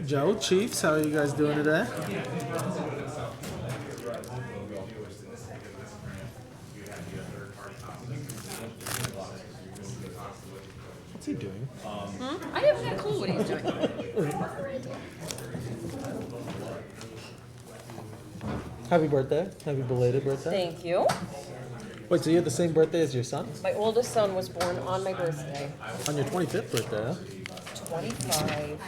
Joe, Chiefs, how are you guys doing today? What's he doing? I haven't a clue what he's doing. Happy birthday. Happy belated birthday. Thank you. Wait, so you had the same birthday as your son? My oldest son was born on my birthday. On your 25th birthday, huh? 25.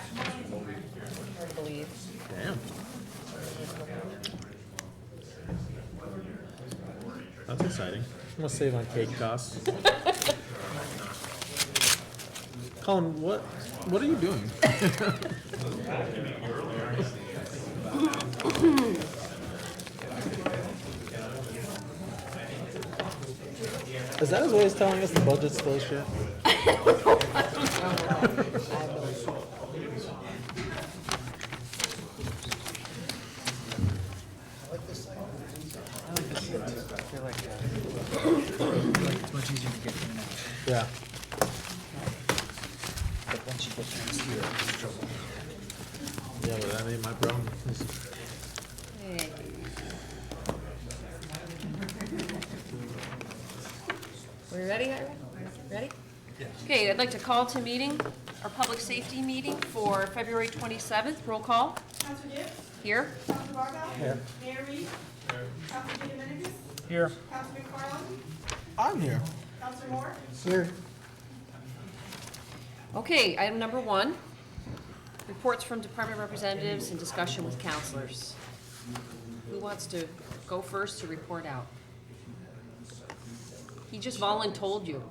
Hard to believe. Damn. That's exciting. I'm gonna save on cake costs. Colin, what are you doing? Is that his way of telling us the budget's full of shit? It's much easier to get in and out. Yeah. But once you get past here, it's trouble. Yeah, but that ain't my problem. Hey. We ready, Ira? Ready? Yes. Okay, I'd like to call to meeting, our public safety meeting for February 27th. Roll call. Counselor Gibbs? Here. Counselor Bargo? Here. Mayor Reed? Counselor Gideon Here. Counselor McFarland? I'm here. Counselor Moore? Here. Okay, item number 1. Reports from department representatives and discussion with counselors. Who wants to go first to report out? He just voluntold you.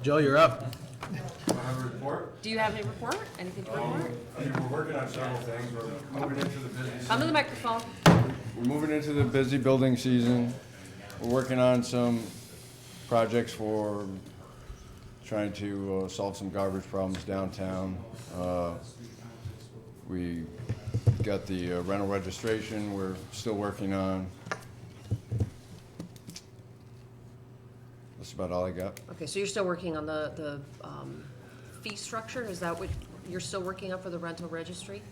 Joe, you're up. I have a report. Do you have any report? Anything to report? We're working on several things. We're moving into the busy Come to the microphone. We're moving into the busy building season. We're working on some projects for trying to solve some garbage problems downtown. We got the rental registration we're still working on. That's about all I got. Okay, so you're still working on the fee structure? Is that what you're still working on for the rental registry?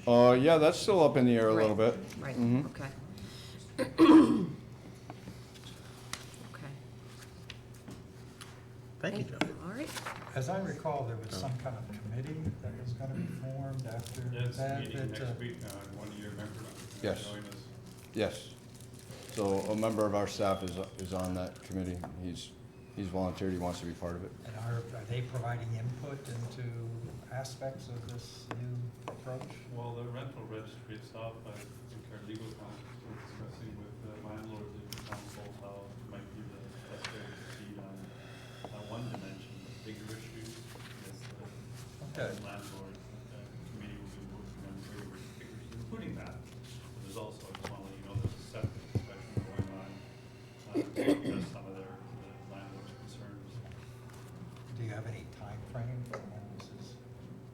Yeah, that's still up in the air a little bit. Right, Mhm. okay. Okay. Thank you, Joe. All right. As I recall, there was some kind of committee that was gonna be formed after Yes, that. meeting that, next week, one of your members. Yes. Join us. Yes. So a member of our staff is on that committee. He's volunteered, he wants to be part of it. And are they providing input into aspects of this new approach? Well, the rental registry itself, I think our legal counsel is discussing with the landlords and council how it might be the best way to proceed on one dimension, the bigger issues. Yes, Okay. the landlord committee will be working on bigger figures, including that. There's also, I just want to let you know, there's a separate discussion going on to address some of their landlord's concerns. Do you have any time frame for when this is?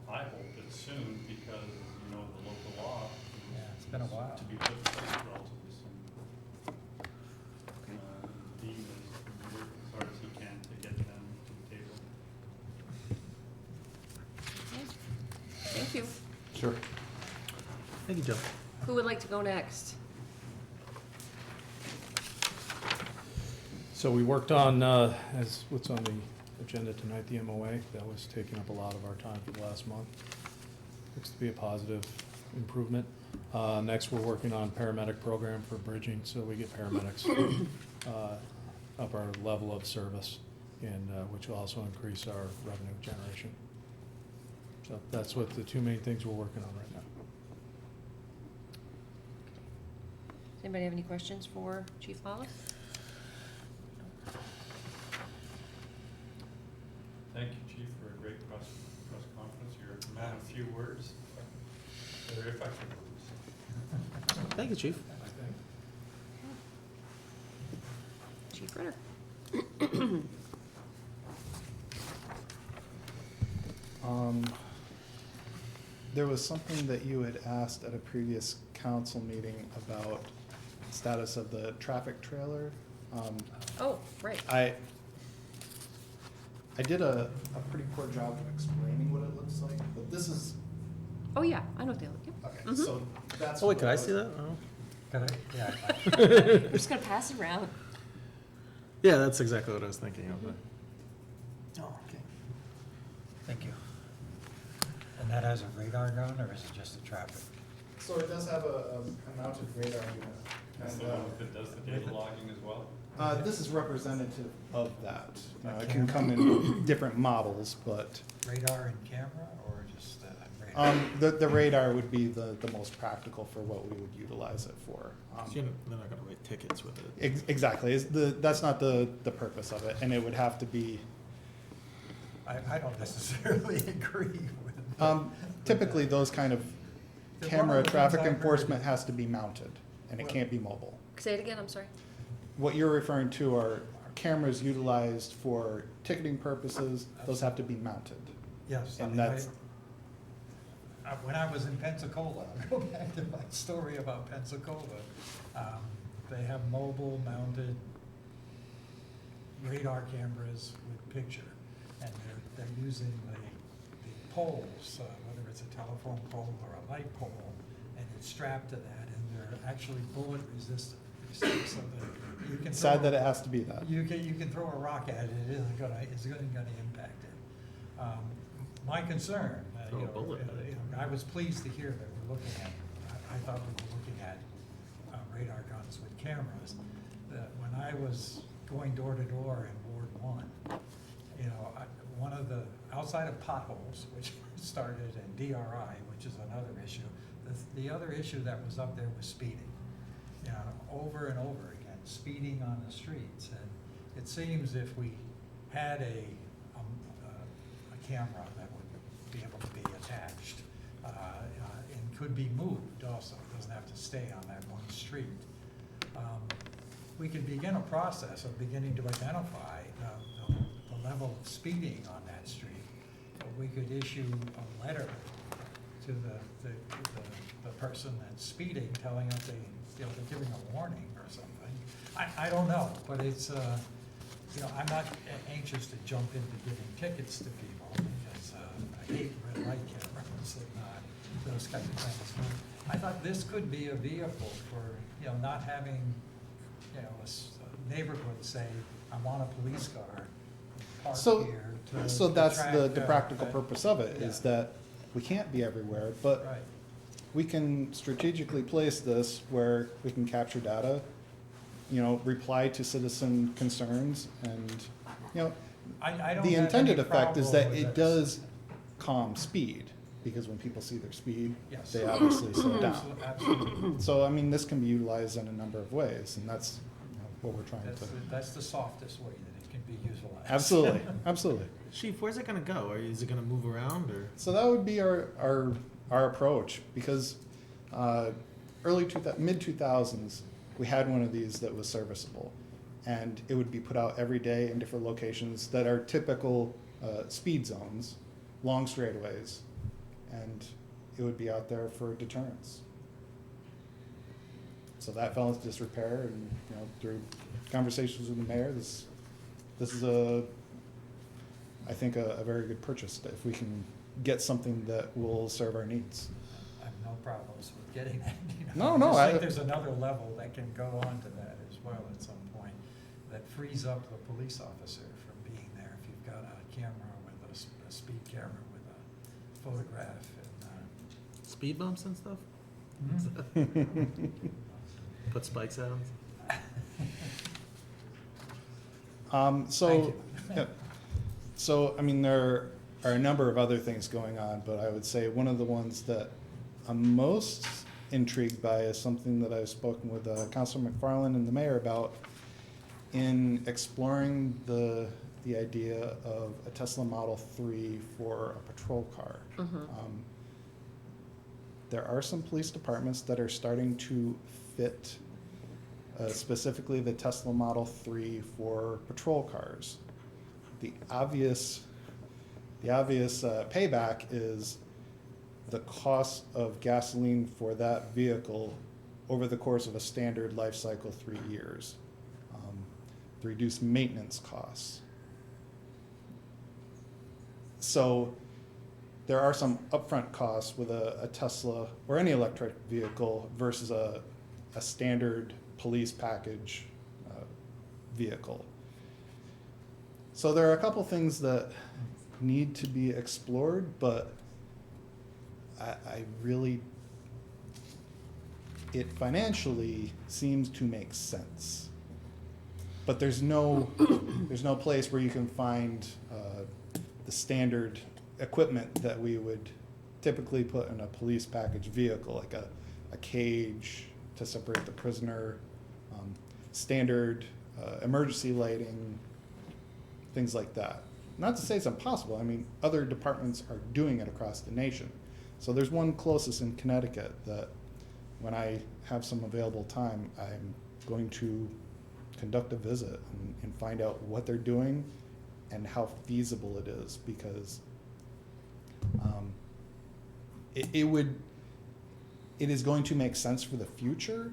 I hope it's soon because, you know, the local law Yeah, it's been a while. to be put in place relatively soon. Dean is working as hard as he can to get them to the table. Okay. Thank you. Sure. Thank you, Joe. Who would like to go next? So we worked on, as what's on the agenda tonight, the MOA. That was taking up a lot of our time for the last month. Looks to be a positive improvement. Next, we're working on paramedic program for bridging, so we get paramedics up our level of service, and which will also increase our revenue generation. So that's what the two main things we're working on right now. Does anybody have any questions for Chief Lawless? Thank you, Chief, for a great press conference. You're a man of few words, but very effective words. Thank you, Chief. I think. Chief Ritter. there was something that you had asked at a previous council meeting about status of the traffic trailer. Oh, right. I did a pretty poor job of explaining what it looks like, but this is, Oh, yeah, I know what they look, yep. okay, so that's. Oh, wait, what could I was- see that? Oh. Could I? Yeah. We're just gonna pass it around. Yeah, that's exactly what I was thinking of. But Oh, okay. Thank you. And that has a radar gun, or is it just a traffic? So it does have a mounted radar unit. That's And, the one that does the data logging as well? this is representative of that. It can come in different models, but Radar and camera, or just radar? the radar would be the most practical for what we would utilize it for. they're not gonna write tickets with it. Exactly, that's not the purpose of it, and it would have to be, I don't necessarily agree with. typically those kind of The one camera of the traffic things I've heard- enforcement has to be mounted, and it can't be mobile. Say it again, I'm sorry. What you're referring to are cameras utilized for ticketing purposes, those have to be mounted. Yes. I And mean, that's, when I was in Pensacola, I'll go back to my story about Pensacola. They have mobile mounted radar cameras with picture, and they're using the poles, whether it's a telephone pole or a light pole, and it's strapped to that, and they're actually bullet resistant. So that you can it's throw sad that it has to be that. you can throw a rock at it, it's gonna impact it. My concern, Throw a bullet at it. I was pleased to hear that we're looking at, I thought we were looking at radar guns with cameras. That when I was going door to door in Ward One, one of the, outside of potholes, which started in DRI, which is another issue, the other issue that was up there was speeding. Over and over again, speeding on the streets. And it seems if we had a camera that would be able to be attached and could be moved also, it doesn't have to stay on that one street, we could begin a process of beginning to identify the level of speeding on that street. We could issue a letter to the person that's speeding, telling them they're giving a warning or something. I don't know, but it's, I'm not anxious to jump into giving tickets to people because I hate red light cameras and those kind of things. But I thought this could be a vehicle for, not having, a neighborhood say, I want a police car parked So, here so to that's track, the practical purpose of it, is yeah. that we can't be everywhere, but Right. we can strategically place this where we can capture data, reply to citizen concerns, and, I don't the have intended any effect is problem that with it this. does calm speed, because when people see their speed, Yes. they obviously slow down. Absolutely. So, I mean, this can be utilized in a number of ways, and that's what we're trying to. That's the softest way that it can be utilized. Absolutely, absolutely. Chief, where's it gonna go? Or is it gonna move around, or? So that would be our approach, because mid 2000s, we had one of these that was serviceable, and it would be put out every day in different locations that are typical speed zones, long straightaways, and it would be out there for deterrence. So that fell into disrepair, and through conversations with the mayor, this is I think a very good purchase if we can get something that will serve our needs. I have no problems with getting that. No, I I- think there's another level that can go on to that as well at some point, that frees up the police officer from being there. If you've got a camera with a speed camera with a photograph and, Speed bumps and stuff? Put spikes at them? Thank So, you. yeah. So, I mean, there are a number of other things going on, but I would say one of the ones that I'm most intrigued by is something that I've spoken with Councilor McFarland and the mayor about in exploring the idea of a Tesla Model 3 for a patrol car. There are some police departments that are starting to fit specifically the Tesla Model 3 for patrol cars. The obvious payback is the cost of gasoline for that vehicle over the course of a standard life cycle, 3 years. To reduce maintenance costs. So there are some upfront costs with a Tesla or any electric vehicle versus a standard police package vehicle. So there are a couple things that need to be explored, but I really, it financially seems to make sense. But there's no place where you can find the standard equipment that we would typically put in a police package vehicle, like a cage to separate the prisoner, standard emergency lighting, things like that. Not to say it's impossible. I mean, other departments are doing it across the nation. So there's one closest in Connecticut that when I have some available time, I'm going to conduct a visit and find out what they're doing and how feasible it is, because it is going to make sense for the future.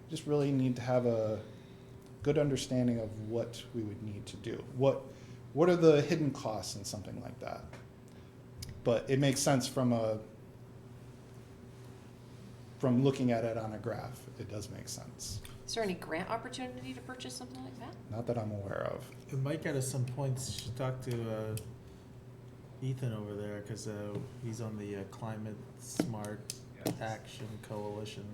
Just really need to have a good understanding of what we would need to do. What are the hidden costs in something like that? But it makes sense from looking at it on a graph. It does make sense. Is there any grant opportunity to purchase something like that? Not that I'm aware of. We might get us some points. Should talk to Ethan over there, because he's on the Climate Smart Action Coalition.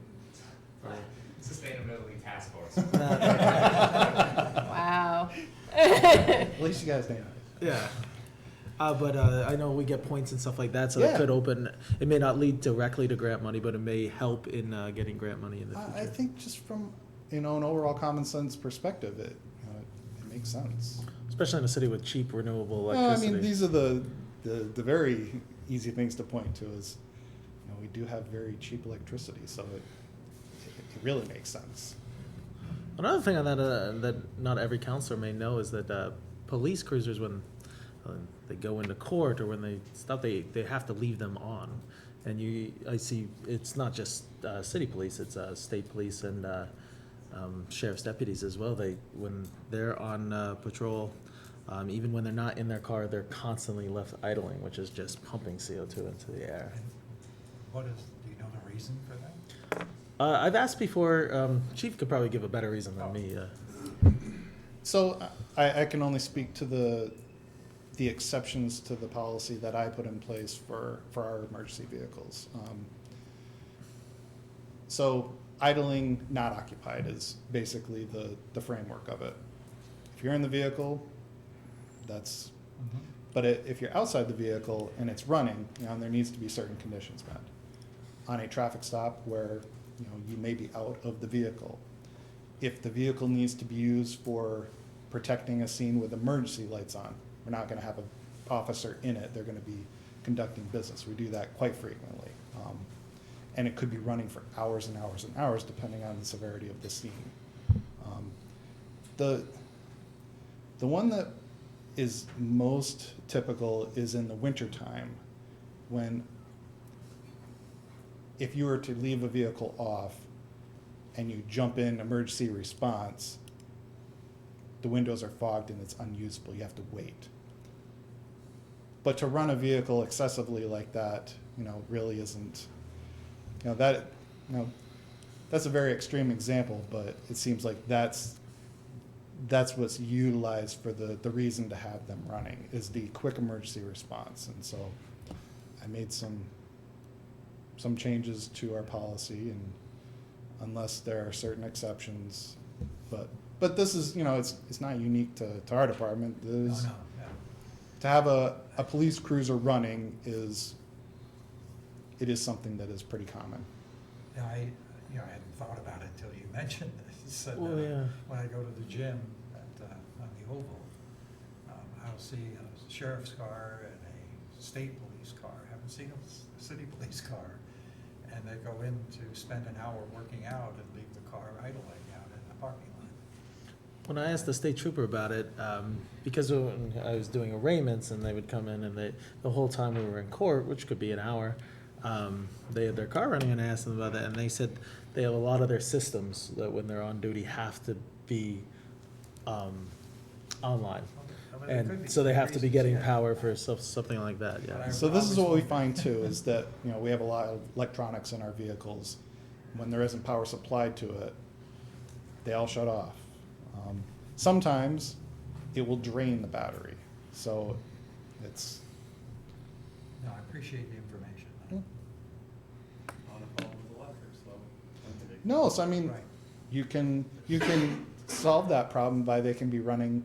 Sustainability Task Force. Wow. At least you guys know. Yeah. But I know we get points and stuff like that, so Yeah. that could open. It may not lead directly to grant money, but it may help in getting grant money in the future. I think just from an overall common sense perspective, it makes sense. Especially in a city with cheap renewable Well, I electricity. mean, these are the very easy things to point to. Is we do have very cheap electricity, so it really makes sense. Another thing on that that not every counselor may know is that police cruisers, when they go into court or when they stop, they have to leave them on. And I see it's not just city police; it's state police and sheriff's deputies as well. When they're on patrol, even when they're not in their car, they're constantly left idling, which is just pumping CO2 into the air. Do you know the reason for that? I've asked before. Chief could probably give a better reason than me. So I can only speak to the exceptions to the policy that I put in place for our emergency vehicles. So idling not occupied is basically the framework of it. If you're in the vehicle, that's, but if you're outside the vehicle and it's running, there needs to be certain conditions met. On a traffic stop where you may be out of the vehicle. If the vehicle needs to be used for protecting a scene with emergency lights on, we're not going to have an officer in it. They're going to be conducting business. We do that quite frequently. And it could be running for hours and hours and hours depending on the severity of the scene. The one that is most typical is in the wintertime, when if you were to leave a vehicle off and you jump in emergency response, the windows are fogged and it's unusable. You have to wait. But to run a vehicle excessively like that, really isn't, that's a very extreme example, but it seems like that's what's utilized for the reason to have them running, is the quick emergency response. And so I made some changes to our policy, and unless there are certain exceptions, but this is, it's not unique to our department. To have a police cruiser running is something that is pretty common. Yeah, I hadn't thought about it until you mentioned this. And, Well, yeah. When I go to the gym on the Oval, I'll see a sheriff's car and a state police car. I haven't seen a city police car. And they go in to spend an hour working out and leave the car idling out in the parking lot. When I asked the state trooper about it, because when I was doing arraignments and they would come in and the whole time we were in court, which could be an hour, they had their car running, and I asked them about that, and they said they have a lot of their systems that when they're on duty have to be online. I mean, there could be And so they have to be reasons, getting yeah. power for something like that, yeah. So this is what we find too, is that, you know, we have a lot of electronics in our vehicles. When there isn't power supplied to it, they all shut off. Sometimes it will drain the battery, so it's, No, I appreciate the information. On a phone with electric, so. no, so I mean, Right. you can solve that problem by they can be running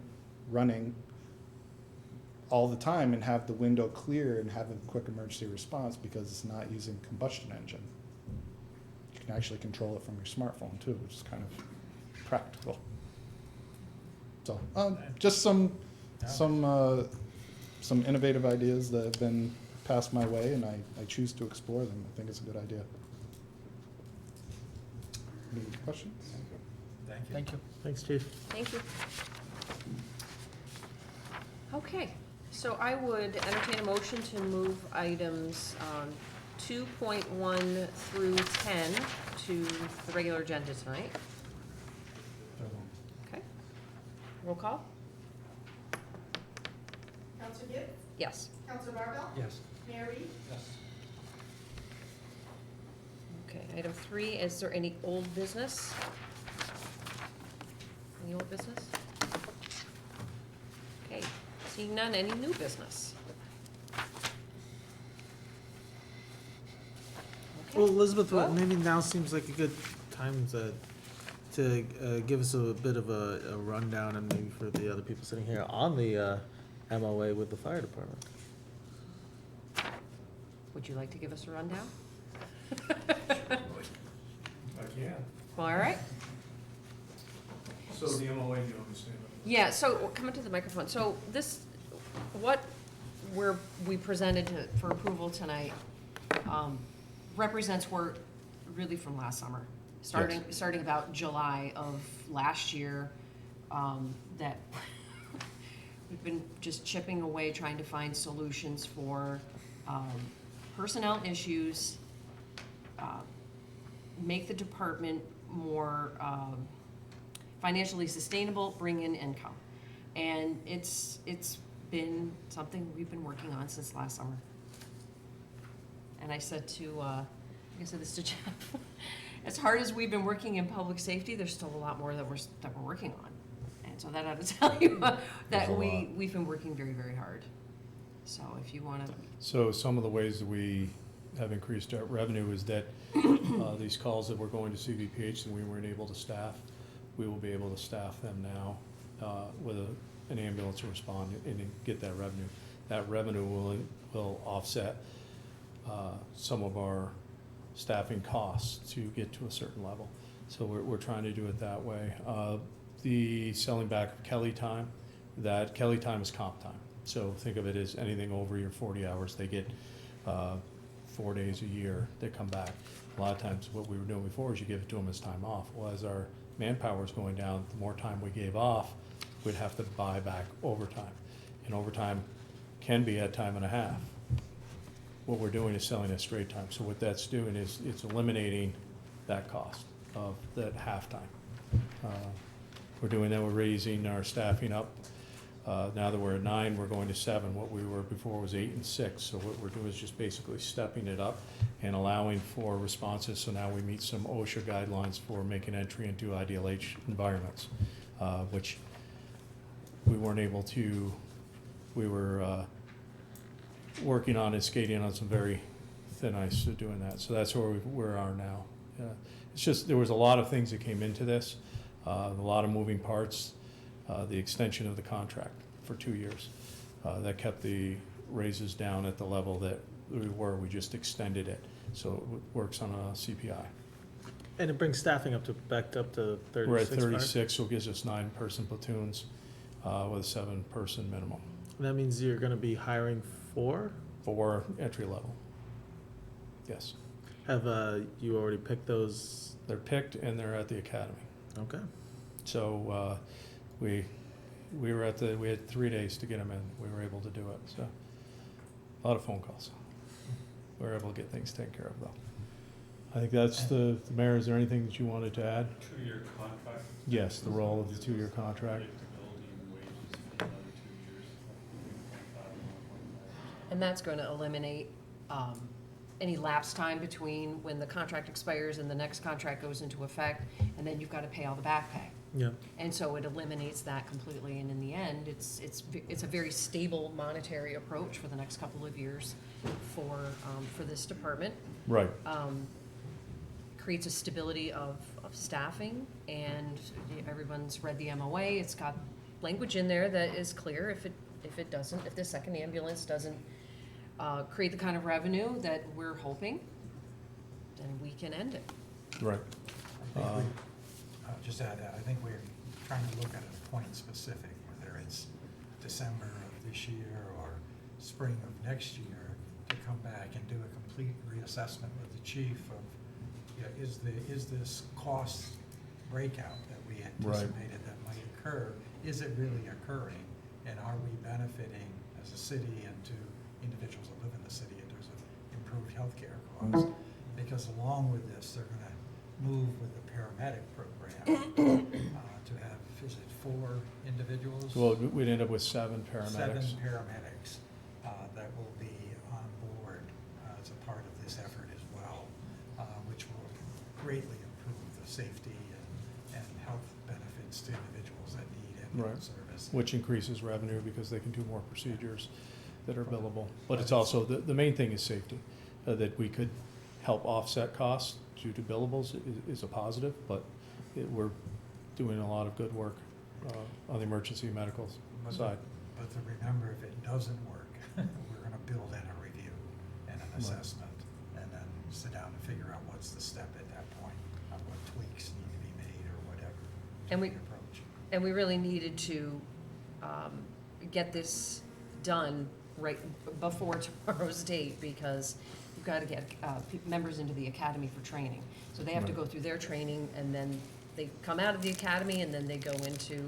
all the time and have the window clear and have a quick emergency response because it's not using combustion engine. You can actually control it from your smartphone too, which is kind of practical. So, just some innovative ideas that have been passed my way, and I choose to explore them. I think it's a good idea. Any questions? Thank you. Thank you. Thanks, Chief. Thank you. Okay, so I would entertain a motion to move items 2.1 through 10 to the regular agenda tonight. Okay. Roll call? Counselor Gibbs? Yes. Counselor Barbell? Yes. Mayor Reed? Yes. Okay, item 3, is there any old business? Any old business? Okay, seeing none, any new business? Okay. Well, Elizabeth, Well- maybe now seems like a good time to give us a bit of a rundown, and maybe for the other people sitting here, on the MOA with the fire department. Would you like to give us a rundown? I can. All right. So the MOA, you understand? Yeah, so, come into the microphone. So this, what we presented for approval tonight, represents work really from last summer. Starting about July of last year, that we've been just chipping away, trying to find solutions for, personnel issues, make the department more, financially sustainable, bring in income. And it's been something we've been working on since last summer. And I said to, I said this to Jeff, as hard as we've been working in public safety, there's still a lot more that we're working on. And so that ought to tell you that we've been working very, very hard. So if you wanna, So some of the ways that we have increased our revenue is that these calls that we're going to CVPH and we weren't able to staff, we will be able to staff them now with an ambulance to respond and get that revenue. That revenue will offset some of our staffing costs to get to a certain level. So we're trying to do it that way. The selling back of Kelly time, that Kelly time is comp time. So think of it as anything over your 40 hours, they get 4 days a year, they come back. A lot of times what we were doing before is you give it to them as time off. Well, as our manpower is going down, the more time we gave off, we'd have to buy back overtime. And overtime can be at time and a half. What we're doing is selling at straight time. So what that's doing is it's eliminating that cost of that halftime. We're doing that, we're raising our staffing up. Now that we're at 9, we're going to 7. What we were before was 8 and 6. So what we're doing is just basically stepping it up and allowing for responses. So now we meet some OSHA guidelines for making entry into IDLH environments, which we weren't able to. We were working on and skating on some very thin ice of doing that. So that's where we are now. It's just there was a lot of things that came into this, a lot of moving parts. The extension of the contract for 2 years. That kept the raises down at the level that we were. We just extended it. So it works on a CPI. And it brings staffing back up to 36. We're at fire? 36, so it gives us 9-person platoons with a 7-person minimum And that means you're gonna be hiring 4? for entry level. Yes. Have you already picked those? They're picked and they're at the academy. Okay. So we had 3 days to get them in. We were able to do it. So a lot of phone calls. we're able to get things taken care of though. I think that's the mayor, is there anything that you wanted to add? 2-year contract. Yes, the role of the 2-year contract. Predictability in wages for another 2 years. 1.5. And that's going to eliminate any lapse time between when the contract expires and the next contract goes into effect, and then you've got to pay all the back pay. Yeah. And so it eliminates that completely, and in the end, it's a very stable monetary approach for the next couple of years for this department. Right. Creates a stability of staffing, and everyone's read the MOA. It's got language in there that is clear. If the second ambulance doesn't create the kind of revenue that we're hoping, then we can end it. Right. I think I'll just add that, I think we're trying to look at a point specific, whether it's December of this year or spring of next year, to come back and do a complete reassessment with the chief of, is this cost breakout that we anticipated that might occur, is it really occurring? And are we benefiting as a city and to individuals that live in the city in terms of improved healthcare costs? Because along with this, they're gonna move with the paramedic program to have, is it 4 individuals? Well, we'd end up with 7 7 paramedics. paramedics that will be on board as a part of this effort as well, which will greatly improve the safety and health benefits to individuals that need ambulance service. Which increases revenue because they can do more procedures that are billable. But it's also, the main thing is safety, that we could help offset costs due to billables is a positive, but we're doing a lot of good work on the emergency medical side. But to remember, if it doesn't work, we're gonna build in a review and an assessment, and then sit down and figure out what's the step at that point, on what tweaks need to be made or whatever. And we- to the approach. And we really needed to get this done right before tomorrow's date, because you've got to get members into the academy for training. So they have to Right. go through their training, and then they come out of the academy, and then they go into,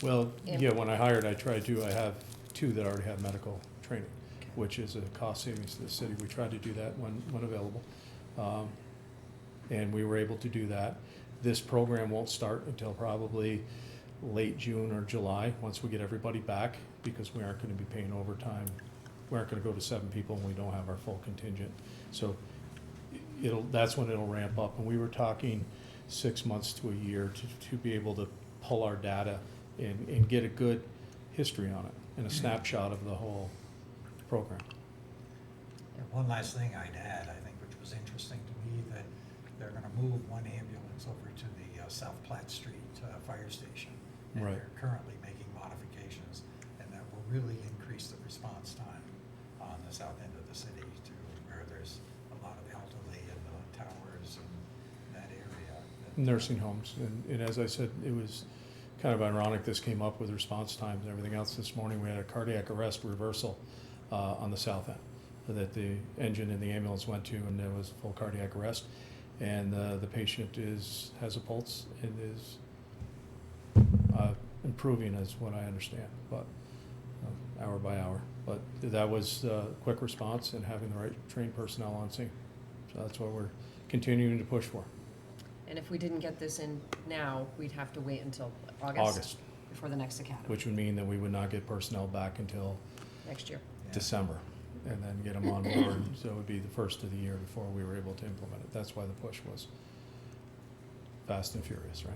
Well, And- yeah, when I hired, I have 2 that already have medical training, which is a cost savings to the city. We tried to do that when available. And we were able to do that. This program won't start until probably late June or July, once we get everybody back, because we aren't gonna be paying overtime. We aren't gonna go to 7 people and we don't have our full contingent. So that's when it'll ramp up. And we were talking 6 months to a year to be able to pull our data and get a good history on it and a snapshot of the whole program. And one last thing I'd add, I think, which was interesting to me, that they're gonna move 1 ambulance over to the South Platte Street Fire Station. And Right. they're currently making modifications, and that will really increase the response time on the south end of the city to where there's a lot of elderly in the towers and that area. Nursing homes, and as I said, it was kind of ironic, this came up with response times and everything else. This morning, we had a cardiac arrest reversal on the south end, that the engine in the ambulance went to, and there was full cardiac arrest. And the patient has a pulse and is improving, is what I understand, but hour by hour. But that was quick response and having the right trained personnel on scene. So that's what we're continuing to push for. and if we didn't get this in now, we'd have to wait until August before the next academy, Which would mean that we would not get personnel back until next year. Yeah. December, and then get them on board. So it would be the first of the year before we were able to implement it. That's why the push was fast and furious, right?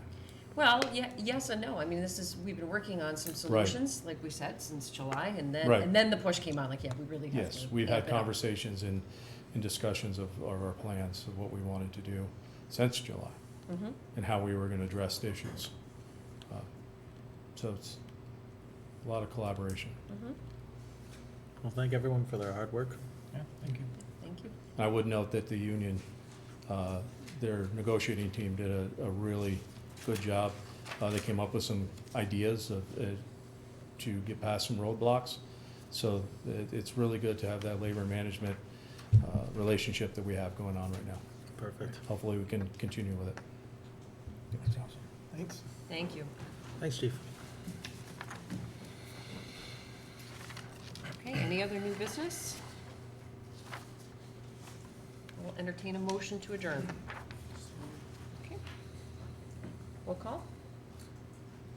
Well, yeah, yes and no. I mean, we've been working on some solutions, like we said, since July, and Right. then the push came on, like, yeah, we really have to. Yes, we've had amp it up. conversations and discussions of our plans of what we wanted to do since July Mhm. and how we were gonna address the issues. So it's a lot of collaboration. Mhm. Well, thank everyone for their hard work. Yeah, thank you. Thank you. I would note that the union, their negotiating team did a really good job. They came up with some ideas to get past some roadblocks. So it's really good to have that labor management relationship that we have going on right now. Perfect. Hopefully, we can continue with it. That's awesome. Thanks. Thank you. Thanks, Chief. Okay, any other new business? will entertain a motion to adjourn. Okay. Roll call?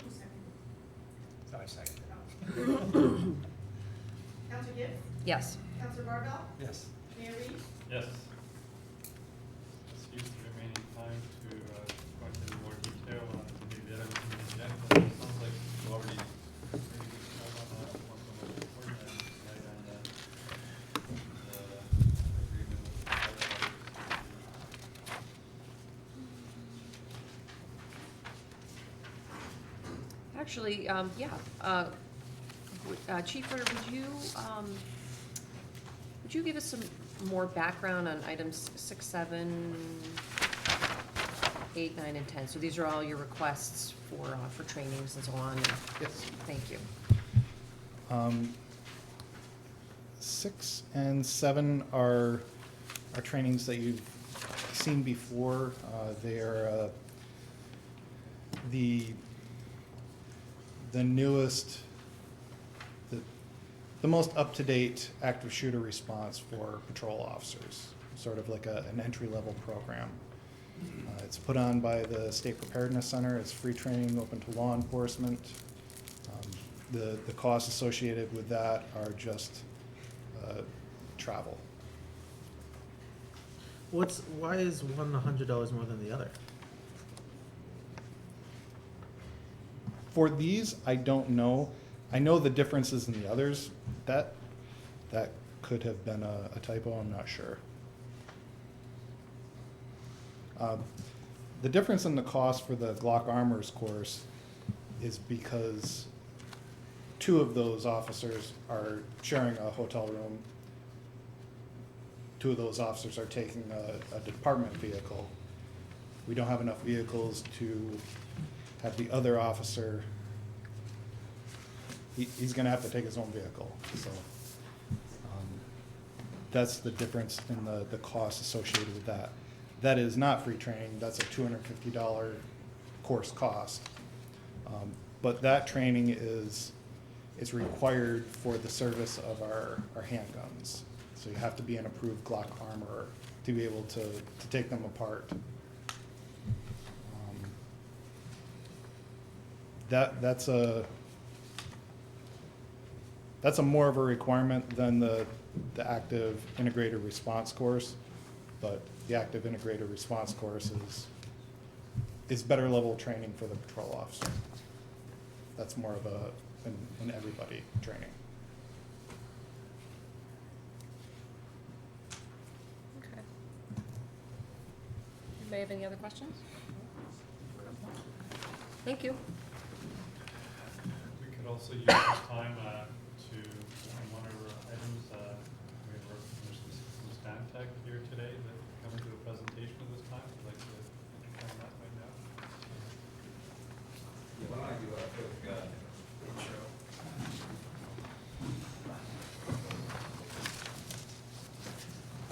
Who's second? So I second it. Counselor Gibbs? Yes. Counselor Barbell? Yes. Mayor Reed? Yes. Let's use the remaining time to go into any more detail on the items in the agenda. It sounds like you already made a good job on that, one of the most important items tonight on the agreement with the fire department. Actually, yeah, Chief Ritter, would you give us some more background on items 6, 7, 8, 9, and 10? So these are all your requests for trainings and so on? Yes. Thank you. 6 and 7 are trainings that you've seen before. They are the newest, the most up-to-date active shooter response for patrol officers, sort of like an entry-level program. It's put on by the State Preparedness Center. It's free training open to law enforcement. The costs associated with that are just travel. Why is one $100 more than the other? For these, I don't know. I know the differences in the others. That could have been a typo, I'm not sure. The difference in the cost for the Glock Armors course is because 2 of those officers are sharing a hotel room. 2 of those officers are taking a department vehicle. We don't have enough vehicles to have the other officer, he's gonna have to take his own vehicle, so. That's the difference in the cost associated with that. That is not free training, that's a $250 course cost. But that training is required for the service of our handguns. So you have to be an approved Glock armorer to be able to take them apart. That's a more of a requirement than the active integrated response course, but the active integrated response course is better level training for the patrol officer. That's more of an everybody training. Okay. Anybody have any other questions? Thank you. We could also use this time to, on one of our items, we have some Stantec here today that come and do a presentation at this time. I'd like to entertain that right now. Yeah, why don't I do a quick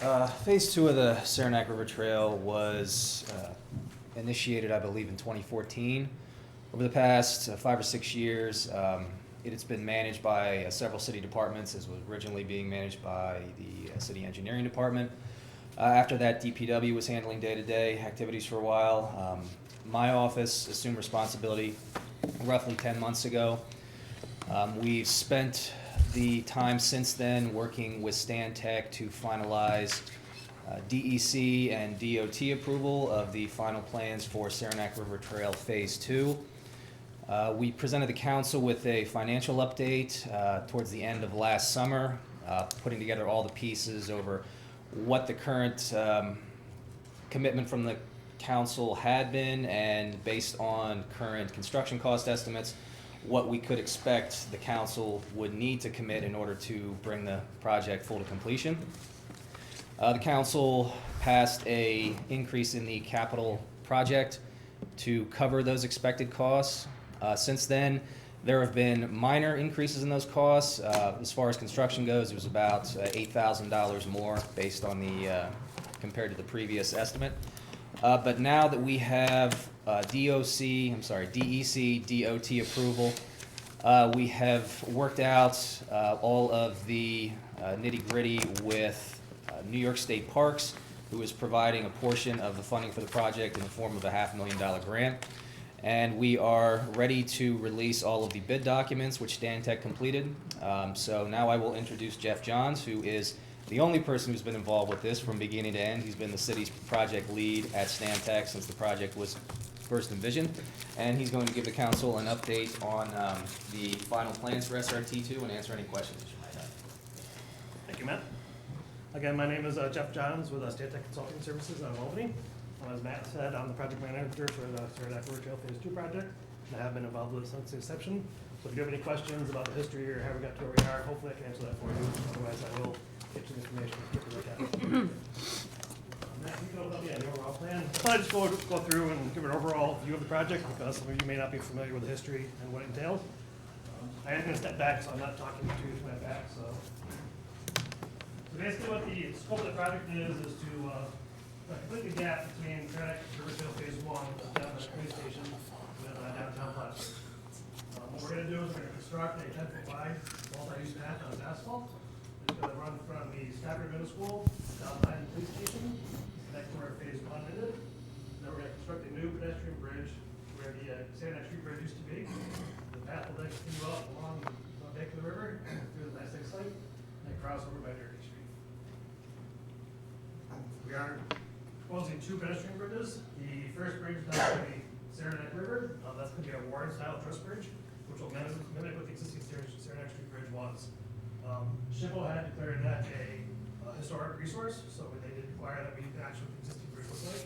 intro? Phase 2 of the Saranac River Trail was initiated, I believe, in 2014. Over the past 5 or 6 years, it's been managed by several city departments. It was originally being managed by the city engineering department. After that, DPW was handling day-to-day activities for a while. My office assumed responsibility roughly 10 months ago. We've spent the time since then working with Stantec to finalize DEC and DOT approval of the final plans for Saranac River Trail Phase 2. We presented the council with a financial update towards the end of last summer, putting together all the pieces over what the current commitment from the council had been, and based on current construction cost estimates, what we could expect the council would need to commit in order to bring the project full to completion. The council passed an increase in the capital project to cover those expected costs. Since then, there have been minor increases in those costs. As far as construction goes, it was about $8,000 more based on the compared to the previous estimate. But now that we have DEC, DOT approval, we have worked out all of the nitty-gritty with New York State Parks who is providing a portion of the funding for the project in the form of a $500,000 grant. And we are ready to release all of the bid documents, which Stantec completed. So now I will introduce Jeff Johns, who is the only person who's been involved with this from beginning to end. He's been the city's project lead at Stantec since the project was first envisioned. And he's going to give the council an update on the final plans for SRT2 and answer any questions that you might have. Thank you, Matt. Again, my name is Jeff Johns with Stantec Consulting Services out of Albany. As Matt said, I'm the project manager for the Saranac River Trail Phase 2 project, and I have been involved with it since the inception. So if you have any questions about the history or how we got to where we are, hopefully I can answer that for you. Otherwise, I will get you the information as quickly as I can. Matt, you can open up the overall plan. I thought I'd just go through and give an overall view of the project because some of you may not be familiar with the history and what it entails. I am going to step back, so I'm not talking to you to my back. So basically what the scope of the project is to complete the gap between Saranac River Trail Phase 1 down at the police station with downtown Plattsburgh. What we're going to do is we're going to construct a 10-foot wide multi-use path on asphalt. It's going to run from the Stafford Middle School down behind the police station, connect to where Phase 1 ended. Then we're going to construct a new pedestrian bridge where the Saranac Street Bridge used to be. The path will then continue up along the bank of the river through the nice site and then cross over by Derby Street. We are proposing 2 pedestrian bridges. The first bridge is down to the Saranac River. That's going to be a Warren-style truss bridge, which will mimic what the existing Saranac Street Bridge was. SHPO had declared that a historic resource, so they did require that we match what the existing bridge looks like.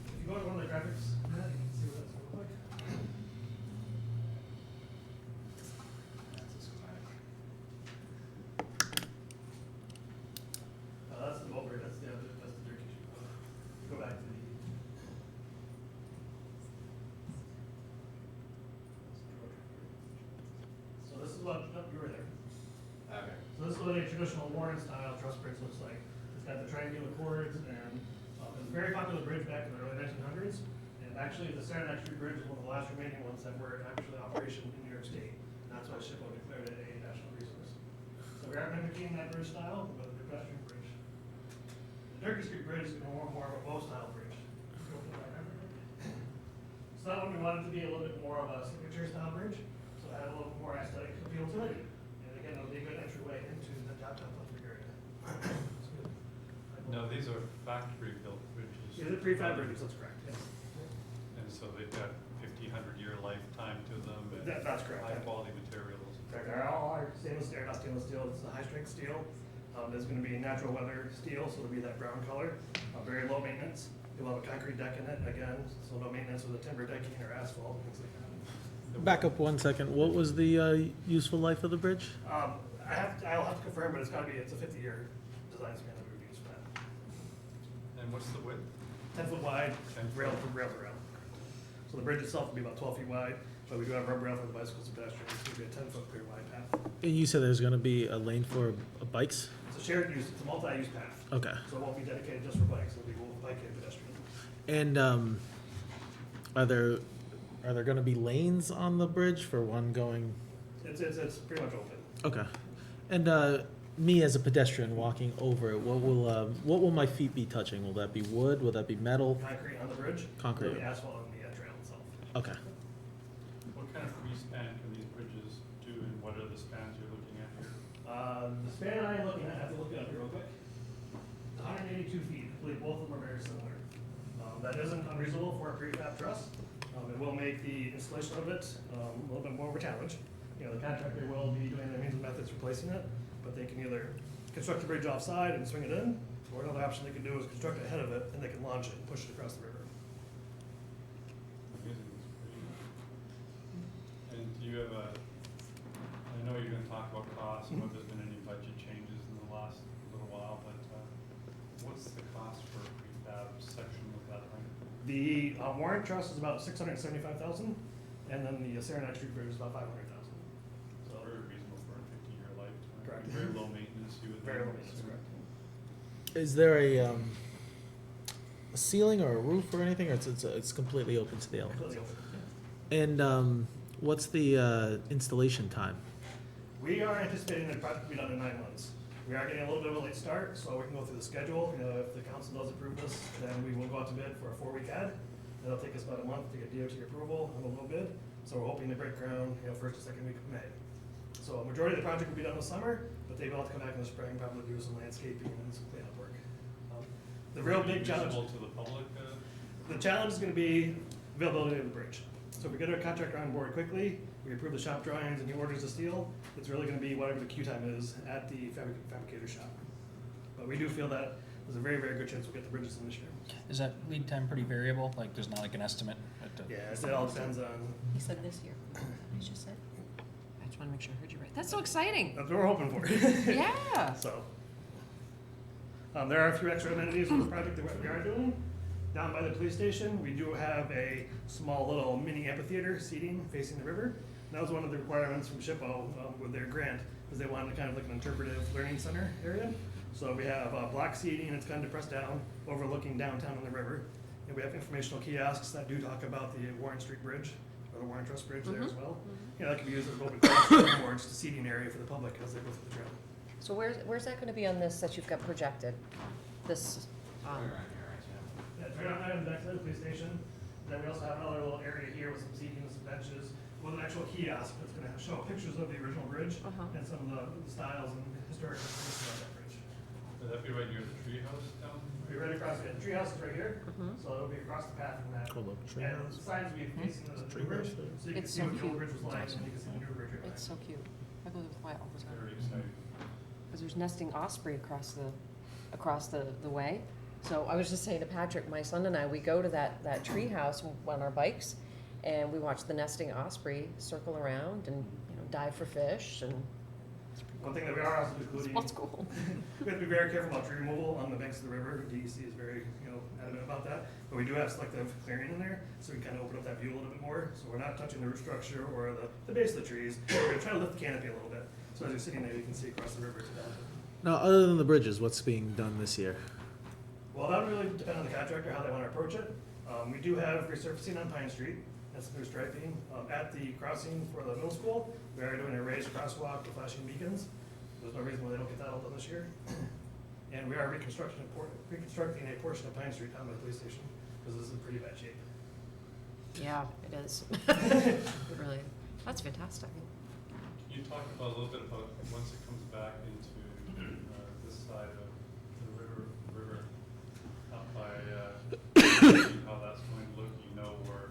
If you go to one of the graphics, Matt, you can see what that's going to look like. That's the over, that's the dirt issue. Go back to the. So this is what, oh, you were there. Okay. So this is what a traditional Warren style truss bridge looks like. It's got the triangular cords and it's a very popular bridge back in the early 1900s. And actually the Saranac Street Bridge is one of the last remaining ones that were actually in operation in New York State. And that's why SHPO declared it a national resource. So we are mimicking that bridge style, but the pedestrian bridge. The Turkey Street Bridge is going to be more of a bow-style bridge. So that one we wanted to be a little bit more of a signature-style bridge, so it had a little more aesthetic appeal to it. And again, it'll be a good entryway into the downtown Plattsburgh area. No, these are factory-built bridges. Yeah, they're prefab bridges, that's correct, yes. And so they've got 50, 100-year lifetime to them and That's correct. high-quality materials. Correct, they're all are stainless steel, not stainless steel, it's a high-strength steel. There's going to be natural weather steel, so it'll be that brown color, very low maintenance. You'll have a concrete deck in it, again, so no maintenance with a timber decking or asphalt, things like that. Back up 1 second. What was the useful life of the bridge? I'll have to confirm, but it's a 50-year design span that we would use for that. And what's the width? 10-foot wide, 10 rail foot. from rail to rail. So the bridge itself will be about 12 feet wide, but we do have rubber rail for the bicycles and pedestrians. It's going to be a 10-foot clear wide path. And you said there's going to be a lane for bikes? It's a shared use, it's a multi-use path. Okay. So it won't be dedicated just for bikes, it'll be both bike and pedestrian. And are there going to be lanes on the bridge for one going? It's pretty much open. Okay. And me as a pedestrian walking over it, what will my feet be touching? Will that be wood? Will that be metal? Concrete on the bridge. Concrete. There'll be asphalt on the trail itself. Okay. What kind of free span can these bridges do, and what are the spans you're looking at here? The span I'm looking at, I have to look it up here real quick. It's 182 feet. I believe both of them are very similar. That isn't unreasonable for a prefab truss. It will make the installation of it a little bit more of a challenge. You know, the contractor will be doing their means and methods replacing it, but they can either construct the bridge offside and swing it in, or another option they can do is construct ahead of it and they can launch it and push it across the river. Amazing, it's pretty- And do you have I know you're gonna talk about costs and whether there's been any budget changes in the last little while, but what's the cost for a prefab section of that thing? The Warren truss is about $675,000, and then the Saranac Street Bridge is about $500,000. So Very reasonable for a 50-year lifetime. Correct. Very low maintenance, you would. very low think, maintenance, so- correct. Is there a ceiling or a roof or anything, or it's completely open to the elements? Completely open. And what's the installation time? We are anticipating the project to be done in 9 months. We are getting a little bit of a late start, so we can go through the schedule. You know, if the council does approve this, then we will go out to bid for a 4-week ad. It'll take us about a month to get DOT approval on a low bid, so we're hoping to break ground, you know, first or second week of May. So a majority of the project will be done this summer, but they will have to come back in the spring, probably do some landscaping and some cleanup work. The real big challenge. Usable to the public, The challenge is gonna be availability of the bridge. So if we get our contractor on board quickly, we approve the shop drawings and he orders the steel, it's really gonna be whatever the queue time is at the fabricator shop. But we do feel that there's a very, very good chance we'll get the bridges in this year. Is that lead time pretty variable? Like, there's not like an estimate? Yeah, it all depends on, He said this year. What did you just say? I just wanna make sure I heard you right. That's so exciting. that's what we're hoping for. Yeah. So, there are a few extra amenities in the project that we are doing. Down by the police station, we do have a small little mini amphitheater seating facing the river. That was one of the requirements from SHPO with their grant, because they wanted kind of like an interpretive learning center area. So we have block seating, it's kind of pressed down, overlooking downtown on the river. And we have informational kiosks that do talk about the Warren Street Bridge, or the Warren Trust Bridge there as well. You know, that can be used as an open classroom or just a seating area for the public as they go through the trail. So where's that gonna be on this that you've got projected? This, Yeah, it's right on there in the backside of the police station. Then we also have another little area here with some seating and some benches with an actual kiosk that's gonna show pictures of the original bridge and some of the styles and historic information about that bridge. would that be right near the treehouse down? We'll be right across, the treehouse is right here, so it'll be across the path from that. Called a And treehouse? the signs will be facing the Tree bridge, house, so you can It's see so what the old cute. bridge was like and you can see the new bridge right it's so cute. I go there with Wyatt all the time. Very exciting. Because there's nesting osprey across the way. So I was just saying to Patrick, my son and I, we go to that tree house on our bikes, and we watch the nesting osprey circle around and, you know, dive for fish, and One thing that we are also including, it's cool. we have to be very careful about tree removal on the banks of the river. DEC is very, you know, adamant about that. But we do have selective clearing in there, so we can kind of open up that view a little bit more. So we're not touching the root structure or the base of the trees. We're gonna try to lift the canopy a little bit. So as you're sitting there, you can see across the river to downtown. Now, other than the bridges, what's being done this year? Well, that would really depend on the contractor, how they want to approach it. We do have resurfacing on Pine Street, and some new striping. At the crossing for the middle school, we are doing a raised crosswalk with flashing beacons. There's no reason why they don't get that all done this year. And we are reconstructing a portion of Pine Street down by the police station, because this is in pretty bad shape. Yeah, it is. It really, that's fantastic. You talked about a little bit about once it comes back into this side of the river up by how that's going to look. You know, we're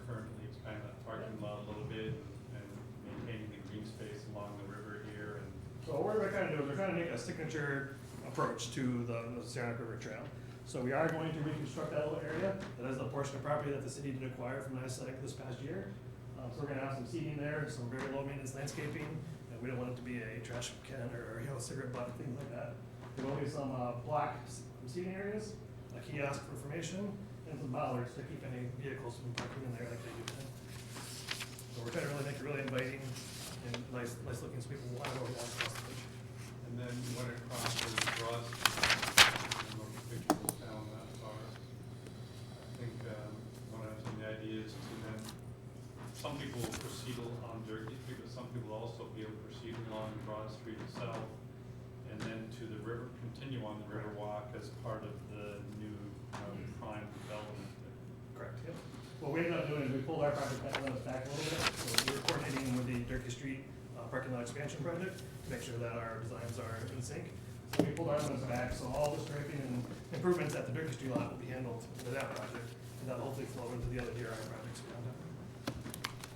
currently expanding that parking lot a little bit and maintaining the green space along the river here. And So what we're trying to do is we're trying to make a signature approach to the Saranac River Trail. So we are going to reconstruct that little area. That is the portion of property that the city did acquire from NISEC this past year. So we're gonna have some seating there, some very low maintenance landscaping, and we don't want it to be a trash can or, you know, cigarette butt, things like that. There will be some block seating areas, a kiosk for information, and some bollards to keep any vehicles from parking in there like they do today. So we're trying to really make it really inviting and nice looking so people want to go along across the bridge. And then when it crosses Broad Street, I don't know if the picture goes down that far. I think one of the ideas to then, some people will proceed on Durkee Street, but some people will also be able to proceed along Broad Street itself, and then to the river, continue on the river walk as part of the new prime development. Correct, yep. What we ended up doing is we pulled our project back a little bit, so we were coordinating with the Durkee Street parking lot expansion project to make sure that our designs are in sync. So we pulled our ones back, so all the striping and improvements at the Durkee Street lot will be handled with that project, and that'll hopefully flow into the other DRI projects around town.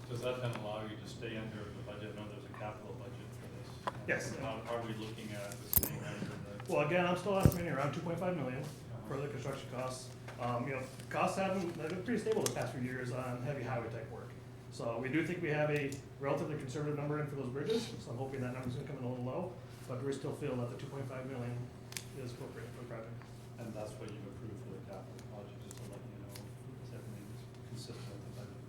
Does that then allow you to stay under the budget? I know there's a capital budget for this. Yes. How are we looking at the staying under the? Well, again, I'm still estimating around 2.5 million for the construction costs. You know, costs they've been pretty stable the past few years on heavy highway type work. So we do think we have a relatively conservative number in for those bridges, so I'm hoping that number's gonna come in a little low, but we still feel that the 2.5 million is appropriate for the project. And that's what you've approved for the capital project, just to let you know, if everything's consistent with the budget.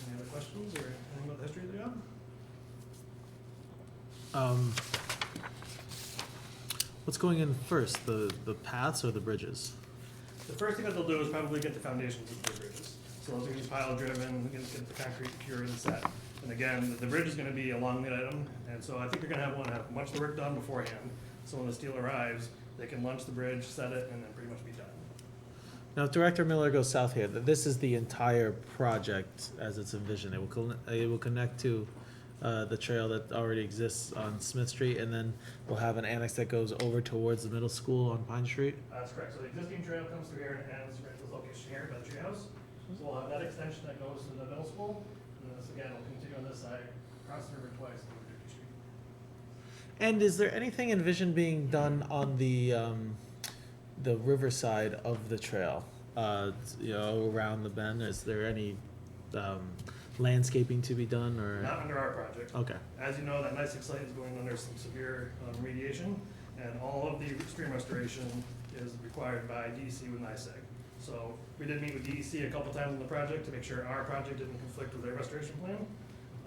Any other questions or anything about the history of the job? What's going in first, the paths or the bridges? The first thing that they'll do is probably get the foundations of the bridges. So those are gonna be pile driven, get the concrete cured and set. And again, the bridge is gonna be a long lead item, and so I think you're gonna wanna have much of the work done beforehand. So when the steel arrives, they can launch the bridge, set it, and then pretty much be done. Now, if Director Miller goes south here, this is the entire project as it's envisioned. It will connect to the trail that already exists on Smith Street, and then we'll have an annex that goes over towards the middle school on Pine Street. That's correct. So the existing trail comes through here and ends right at this location here by the treehouse. So we'll have that extension that goes to the middle school, and then this again will continue on this side, cross the river twice, and over 50th Street. And is there anything envisioned being done on the riverside of the trail? Around the bend, is there any landscaping to be done, or? Not under our project. Okay. As you know, that NICEX site is going under some severe remediation, and all of the stream restoration is required by DEC with NICEG. So we did meet with DEC a couple times on the project to make sure our project didn't conflict with their restoration plan.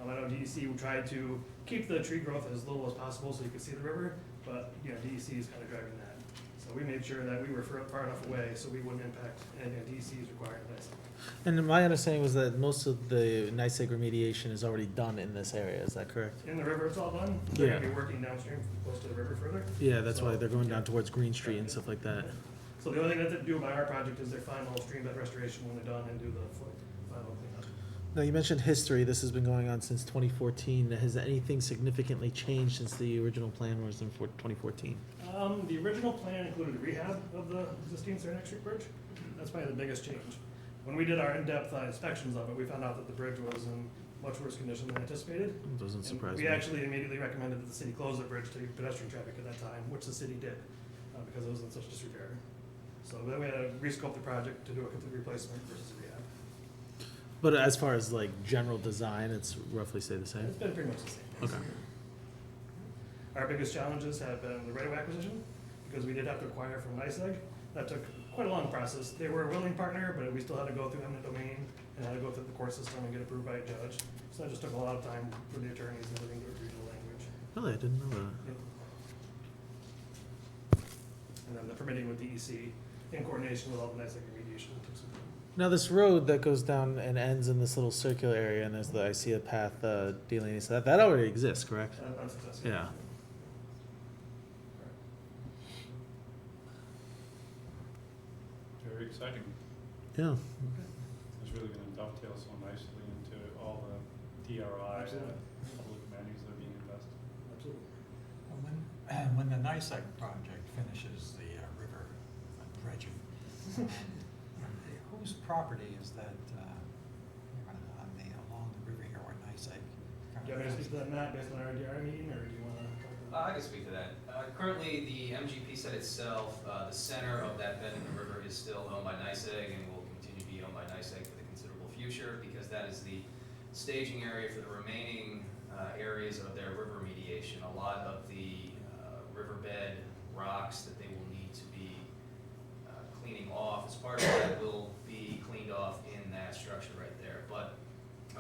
I know DEC tried to keep the tree growth as little as possible so you could see the river, but DEC is kind of driving that. So we made sure that we were far enough away so we wouldn't impact any DEC is requiring NICEG. And my understanding was that most of the NICEAG remediation is already done in this area, is that correct? In the river, it's all done. They're Yeah. gonna be working downstream, close to the river further. Yeah, that's why So- they're going down towards Green Street and stuff like that. So the only thing that they do by our project is their final stream bed restoration when they're done and do the final cleanup. Now, you mentioned history, this has been going on since 2014. Has anything significantly changed since the original plan was in 2014? The original plan included rehab of the existing Saranac Street Bridge. That's probably the biggest change. When we did our in-depth inspections of it, we found out that the bridge was in much worse condition than anticipated. Doesn't And surprise we me. actually immediately recommended that the city close the bridge to pedestrian traffic at that time, which the city did, because it was in such disrepair. So then we had to rescope the project to do a complete replacement versus a rehab. But as far as like general design, it's roughly stayed the same? It's been pretty much the same. yes. Okay. Our biggest challenges have been the right-of-way acquisition, because we did have to acquire from NICEAG. That took quite a long process. They were a willing partner, but we still had to go through eminent domain and had to go through the court system and get approved by a judge. So that just took a lot of time for the attorneys and everything to agree to the language. Really, I didn't know that. And then the permitting with DEC in coordination with all the NICEAG remediation took some time. Now, this road that goes down and ends in this little circular area, and I see a path delineates that already exists, correct? That's successful. Yeah. Very exciting. Yeah. It's really gonna dovetail so nicely into all the DRI, Absolutely. public monies that are being invested. Absolutely. When the NICEAG project finishes the river dredging, whose property is that along the river here where NICEAG? Do you want me to speak to that, Matt, based on our DRI meeting, or do you wanna talk about? I can speak to that. Currently, the MGP set itself, the center of that bend in the river is still owned by NICEAG and will continue to be owned by NICEAG for the considerable future, because that is the staging area for the remaining areas of their river remediation. A lot of the riverbed rocks that they will need to be cleaning off as part of that will be cleaned off in that structure right there. But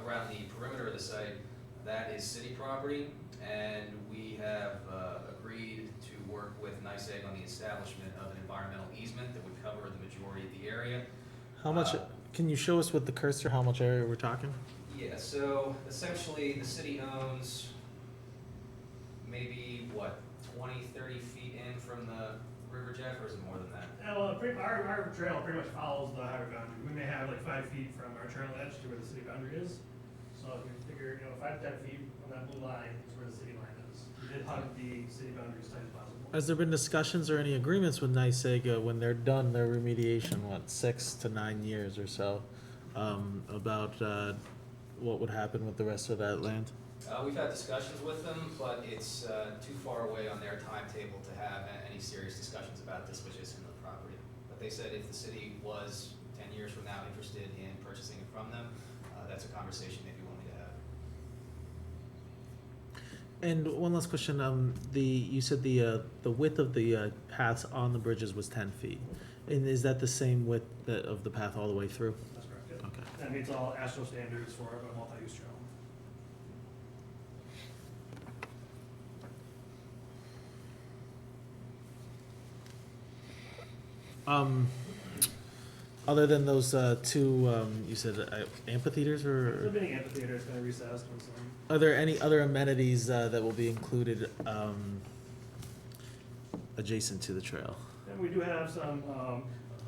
around the perimeter of the site, that is city property, and we have agreed to work with NICEAG on the establishment of an environmental easement that would cover the majority of the area. How much, can you show us with the cursor how much area we're talking? Yeah, so essentially the city owns maybe, 20, 30 feet in from the river, Jeff, or is it more than that? Yeah, well, our trail pretty much follows the highway boundary. We may have like 5 feet from our trail edge to where the city boundary is. So if you figure, 5 to 10 feet on that blue line is where the city line is. We did hug the city boundary as tight as possible. Has there been discussions or any agreements with NICEAG when they're done their remediation, 6 to 9 years or so, about what would happen with the rest of that land? We've had discussions with them, but it's too far away on their timetable to have any serious discussions about disposition of the property. But they said if the city was 10 years from now interested in purchasing it from them, that's a conversation they'd be willing to have. And one last question, you said the width of the paths on the bridges was 10 feet. And is that the same width of the path all the way through? That's correct, yeah. Okay. That meets all ASHTO standards for a multi-use trail. Other than those two, you said amphitheaters, The or mini amphitheater is kind of recessed with some. are there any other amenities that will be included adjacent to the trail? And we do have some,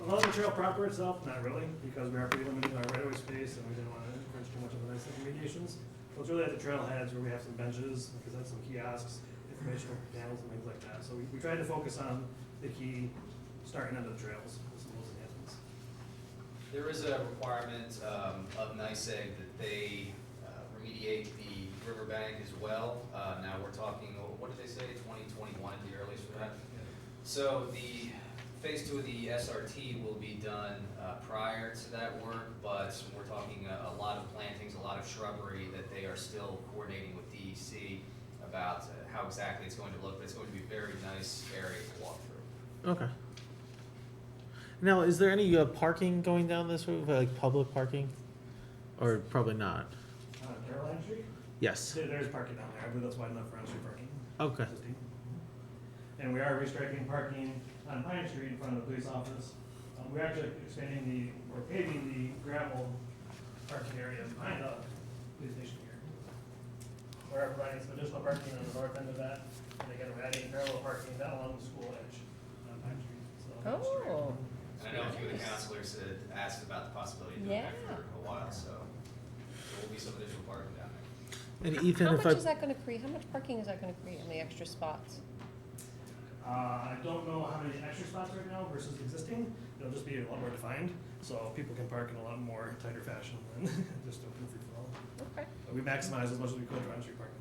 along the trail proper itself, not really, because we are pretty limited in our right of way space and we didn't want to infringe too much of the nice looking mediations. So it's really at the trailheads where we have some benches, because that's some kiosks, informational panels and things like that. So we tried to focus on the key starting end of the trails with some of those enhancements. There is a requirement of NYSEG that they remediate the riverbank as well. Now we're talking, what did they say, 2021 at the earliest for that? So the phase 2 of the SRT will be done prior to that work, but we're talking a lot of plantings, a lot of shrubbery that they are still coordinating with DEC about how exactly it's going to look, but it's going to be a very nice area to walk through. Okay. Now, is there any parking going down this route, like public parking, or probably not? Caroline Street? Yes. There's parking down there. I believe that's wide enough for on-street parking. Okay. Existing. And we are restriping parking on Pine Street in front of the police office. We're actually we're paving the gravel parking area behind the police station here. We're providing some additional parking on the north end of that, and again, we're adding parallel parking down along the school edge on Pine Street. So Oh, And I know a few of the counselors had asked about the possibility of doing that for a while, so there will be some additional parking down there. And Ethan, how if much is that gonna create, how much parking is that gonna create on the extra spots? I don't know how many extra spots right now versus existing. It'll just be a lot more defined, so people can park in a lot more tighter fashion than just open free for all. Okay. But we maximize as much as we could for on-street parking.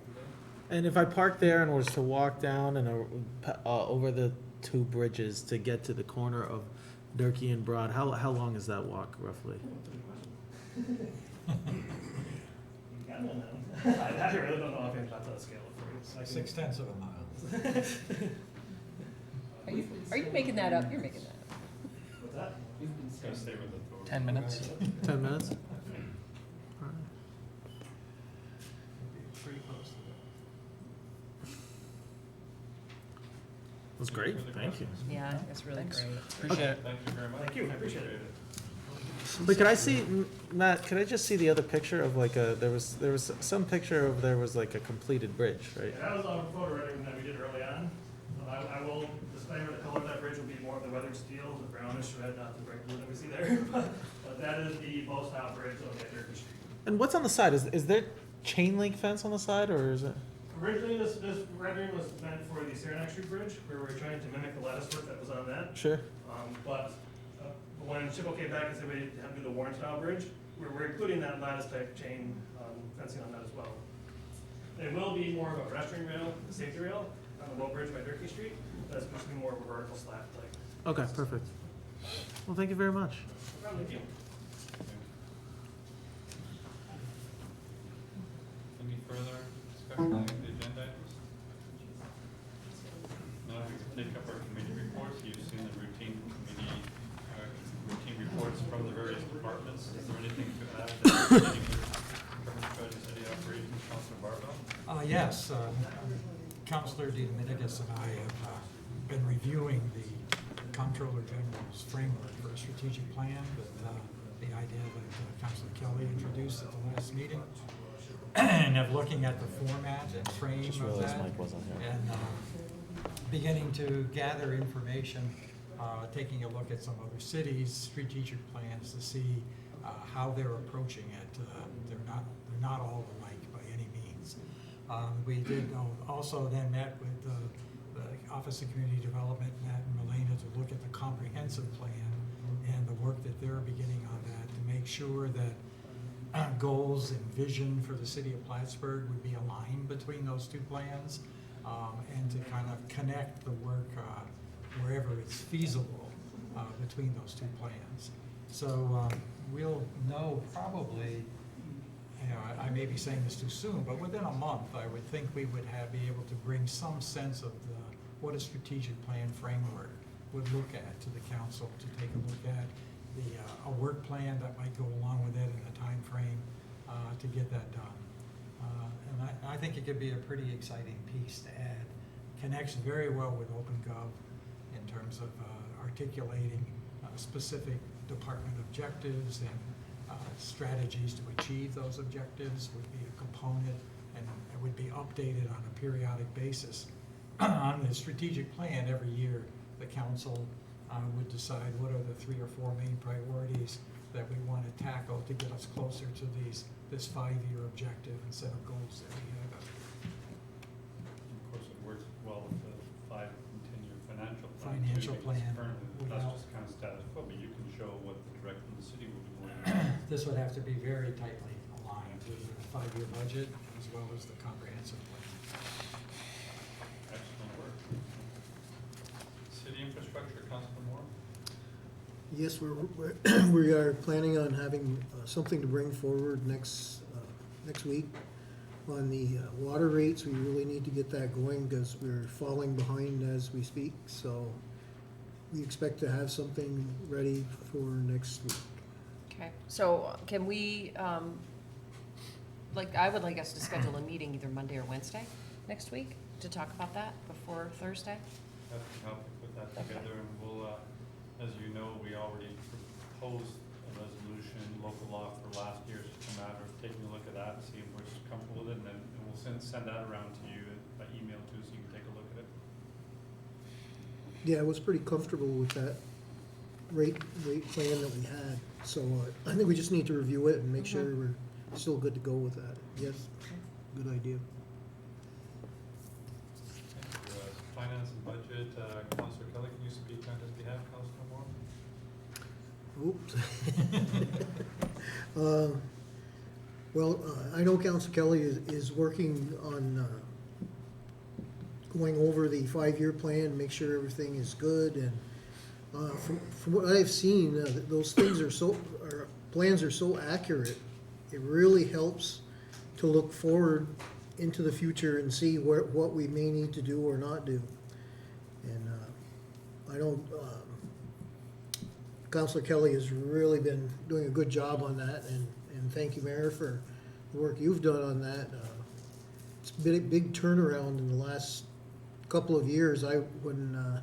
And if I park there and was to walk down and over the two bridges to get to the corner of Durkee and Broad, how long is that walk roughly? You got me on that one. I really don't know offhand how to scale it for you. So I can- 0.6 of a mile. Are you making that up? You're making that up. What's that? It's gonna stay with the. 10 minutes. 10 minutes? Alright. Pretty close to That's great, thank you. Yeah, it's really Thanks. great. Appreciate it. Thank you very much. Thank you, I appreciate it. But could I see, Matt, could I just see the other picture of like there was some picture of, there was like a completed bridge, right? Yeah, that was on photo rendering that we did early on. I will disclaimer, the color of that bridge will be more of the weathered steel, the brownish red, not the bright blue that we see there. But that is the most out bridge on the Durkee Street. And what's on the side? Is there chain link fence on the side, or is it? Originally, this rendering was meant for the Saranac Street Bridge, where we were trying to mimic the lattice work that was on that. Sure. But when Chippo came back and said we had to do the Warren style bridge, we're including that lattice type chain fencing on that as well. It will be more of a pedestrian rail, a safety rail on the low bridge by Durkee Street. That's supposed to be more of a vertical slat type. Okay, perfect. Well, thank you very much. No problem, thank you. Any further discussion on the agenda items? Now we can take up our committee reports. You've seen the routine reports from the various departments. Is there anything to add that you're getting with city operations, Councilor Barbell? Yes, Councilor DeDominicis and I have been reviewing the Comptroller General's framework for a strategic plan with the idea that Councilor Kelly introduced at the last meeting. And of looking at the format and frame of that. And beginning to gather information, taking a look at some other cities' strategic plans to see how they're approaching it. They're not all alike by any means. We did also then met with the Office of Community Development, Matt and Melena, to look at the comprehensive plan and the work that they're beginning on that to make sure that goals and vision for the city of Plattsburgh would be aligned between those two plans, and to kind of connect the work wherever it's feasible between those two plans. So we'll know probably, I may be saying this too soon, but within a month, I would think we would be able to bring some sense of what a strategic plan framework would look at to the council, to take a look at a work plan that might go along with it and a time frame to get that done. And I think it could be a pretty exciting piece to add. Connects very well with OpenGov in terms of articulating specific department objectives and strategies to achieve those objectives would be a component, and it would be updated on a periodic basis. On the strategic plan, every year, the council would decide what are the 3 or 4 main priorities that we want to tackle to get us closer to this 5-year objective and set of goals that we have. Of course, it works well with the 5 and 10-year financial plan. Financial too, because plan currently would That's help. just kind of status quo, but you can show what the direction the city will be going in. This would have to be very tightly aligned with the 5-year budget as well as the comprehensive plan. Excellent work. City infrastructure, Councilman Moore? Yes, we are planning on having something to bring forward next week on the water rates. We really need to get that going because we're falling behind as we speak. So we expect to have something ready for next week. Okay, so can we, I would like us to schedule a meeting either Monday or Wednesday next week to talk about that before Thursday? That can help you put that together, and we'll, as you know, we already proposed a resolution, local law for last year. It's just a matter of taking a look at that and see if we're comfortable with it, and then we'll send that around to you by email too, so you can take a look at it. Yeah, I was pretty comfortable with that rate plan that we had. So I think we just need to review it and make sure we're still good to go with that. Yes, good idea. Thank you. Finance and budget, Councilor Kelly, can you speak on his behalf, Councilor Moore? Oops. Well, I know Council Kelly is working on going over the 5-year plan, make sure everything is good, and from what I've seen, those things our plans are so accurate. It really helps to look forward into the future and see what we may need to do or not do. And I know Councilor Kelly has really been doing a good job on that, and thank you, Mayor, for the work you've done on that. It's been a big turnaround in the last couple of years. When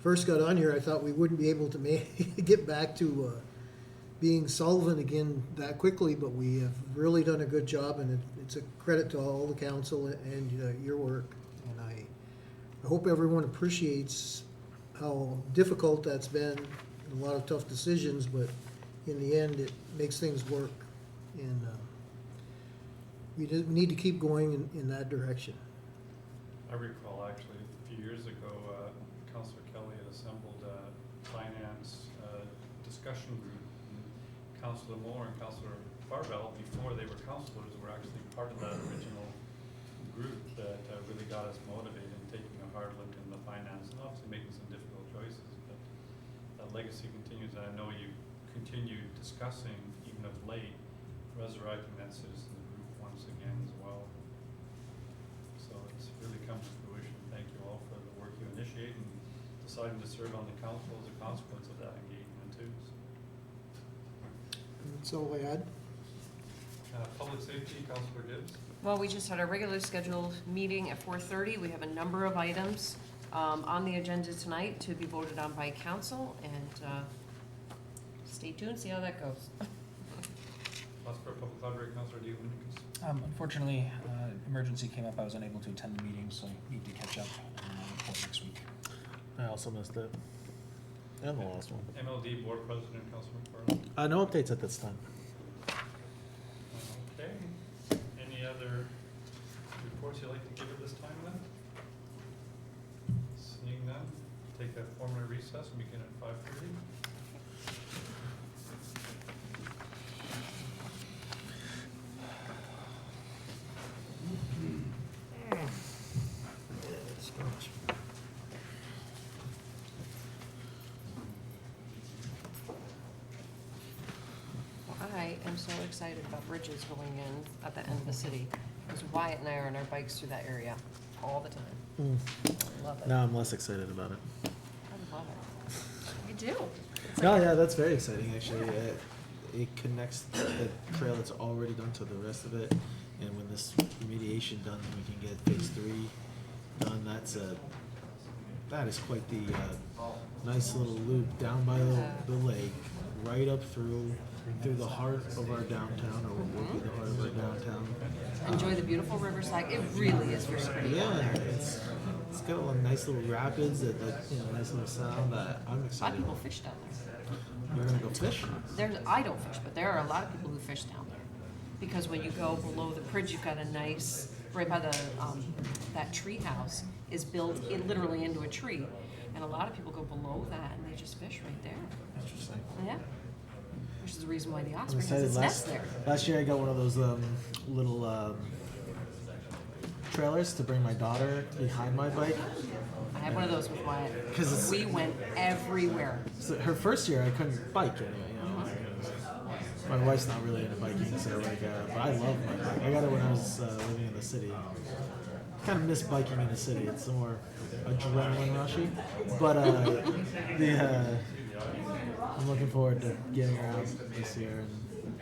first got on here, I thought we wouldn't be able to get back to being solvent again that quickly, but we have really done a good job, and it's a credit to all the council and your work. And I hope everyone appreciates how difficult that's been, and a lot of tough decisions, but in the end, it makes things work. And we need to keep going in that direction. I recall actually a few years ago, Councilor Kelly had assembled a finance discussion group. And Councilor Moore and Councilor Barbell, before they were councilors, were actually part of that original group that really got us motivated in taking a hard look in the finance and obviously making some difficult choices. But that legacy continues, and I know you continued discussing, even of late, resurrecting that citizen group once again as well. So it's really come to fruition. Thank you all for the work you initiate and deciding to serve on the council as a consequence of that engagement too. That's all I had. Public safety, Councilor Gibbs. Well, we just had our regular scheduled meeting at 4:30. We have a number of items on the agenda tonight to be voted on by council, and stay tuned, see how that goes. Plattsburgh Public Library, Councilor Dion-Lucas. Unfortunately, emergency came up. I was unable to attend the meeting, so I need to catch up for next week. I also missed it. And the last one. MLD Board President, Councilor McFarland. No updates at this time. Okay. Any other reports you'd like to give at this time then? Seeing none, take a 4-minute recess and begin at 5:30. I am so excited about bridges going in at the end of the city, because Wyatt and I are on our bikes through that area all the time. I love it. Now I'm less excited about it. I love it. You do. It's No, like- yeah, that's very exciting, actually. It connects the trail that's already done to the rest of it, and when this remediation done, we can get phase 3 done. That's a that is quite the nice little loop down by the lake, right up through the heart of our downtown, or what will be the heart of our downtown. Enjoy the beautiful riverside. It really is very pretty. Yeah, it's got a nice little rapids that nice little sound. I'm A lot of excited. people fish down there. You're gonna go fish? I don't fish, but there are a lot of people who fish down there. Because when you go below the bridge, you've got a nice, right by the, that tree house is built literally into a tree. And a lot of people go below that and they just fish right there. Interesting. Yeah. Which is the reason why the I'm osprey has excited. its nest there. Last year I got one of those little trailers to bring my daughter behind my bike. I had one of those with Wyatt. 'Cause it's- We went everywhere. So her first year I couldn't bike anyway. My wife's not really into biking, so but I love my bike. I got it when I was living in the city. Kind of miss biking in the city. It's more adrenaline rushy, but I'm looking forward to getting her out this year. And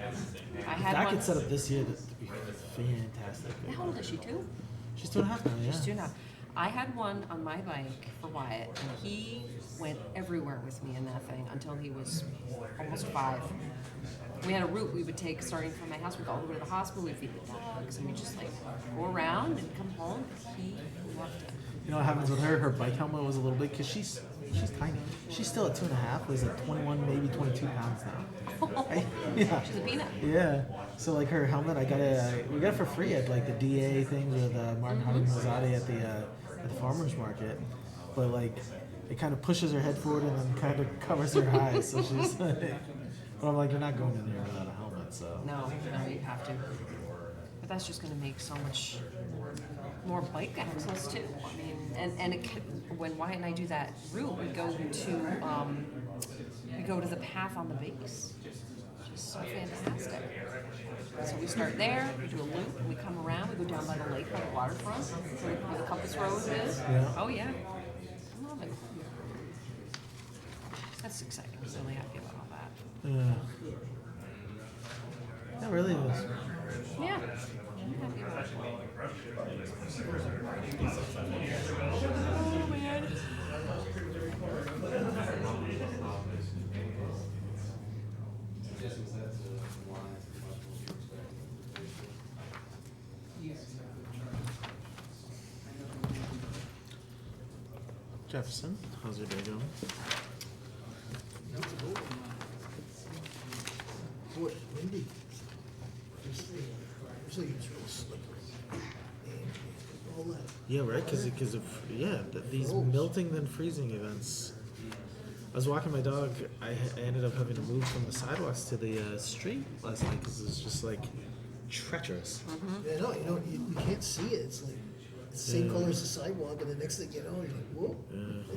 I if had that one. could set up this year, that'd be fantastic. How old is she, 2? She's 2.5 now. Yeah. She's 2 now. I had one on my bike for Wyatt, and he went everywhere with me in that thing until he was almost 5. We had a route we would take starting from my house. We'd go all the way to the hospital, we'd feed the dogs, and we'd just like go around and come home. He loved it. You know what happens with her? Her bike helmet was a little big because she's tiny. She's still at 2.5. Weighs like 21, maybe 22 pounds now. Yeah. She's a peanut. Yeah. So like her helmet, we got it for free at like the DA thing with Martin Rosati at the farmers market, but like it kind of pushes her head forward and then kind of covers her eyes. So she's like, but I'm like, you're not going in there without a helmet, so. No, you have to. But that's just going to make so much more bike access too. I mean, and when Wyatt and I do that route, we go to the path on the base, which is so fantastic. So we start there, we do a loop, and we come around, we go down by the lake, by the waterfront, where the compass road is. Yeah. Oh yeah, I love it. That's exciting. I'm really happy about all that. Yeah. That really is. Yeah. I'm happy about it. Oh man. Jefferson, how's your day going? Boy, windy. Usually it's real slippery. And all that. Yeah, right. Because of these melting then freezing events. I was walking my dog. I ended up having to move from the sidewalks to the street last night because it was just like treacherous. Yeah, no, you can't see it. It's like it's the same color as the sidewalk, and the next thing you know, you're like, whoa. Yeah.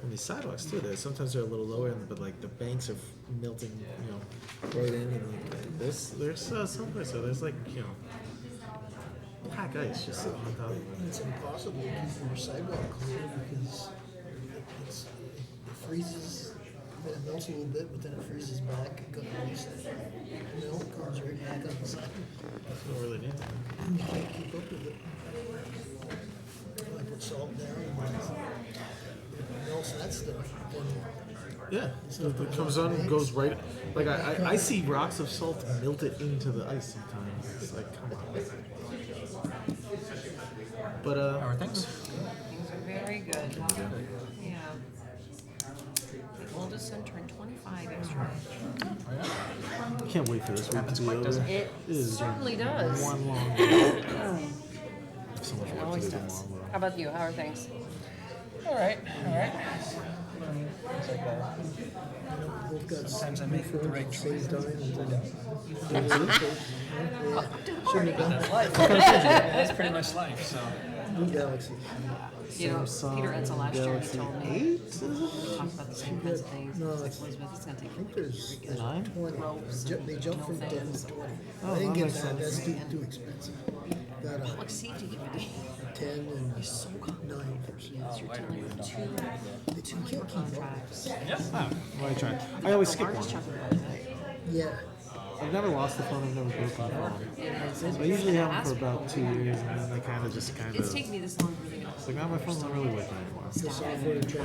And these sidewalks too. Sometimes they're a little lower, but like the banks are melting, right in. And like there's some places there's like black ice just sitting on top. And it's impossible to keep your sidewalk clear because it freezes, then it melts a little bit, but then it freezes back and comes melt comes right back on the side. That's what really neat. And you can't keep up with it. I put salt down and it melts that stuff. Then Yeah, it comes on and goes right. Like I see rocks of salt melted into the ice sometimes. It's like, come on. But How are things? Things are very good. Yeah. The oldest son turned 25 yesterday. I can't wait for this week to be over. It is certainly does. one long. So much It work to always do does. tomorrow. How about you? How are things? All right. It's like, both got sometimes I make the right choice. same time. That's pretty much life, so. New Galaxy. Peter Edsel last year, he Galaxy told me, 8, is it? we talked about the same kinds of things. No, He's like, it's- Elizabeth, it's gonna take I think there's 9? 20. They jumped from 10 to 20. Oh, I didn't that get makes that. That's sense. too expensive. Got Like safety committee. 10 and You're so 9. complicated. You're dealing with two You can't keep up. contracts. What are you trying? I always The skip largest one. chunk of the budget. Yeah. I've never lost the phone. I've never broken the phone. It has. So I usually have them for about 2 years, and then they kind of just It's taken me this long to really It's like, now my phone's not really working anymore. The software changes.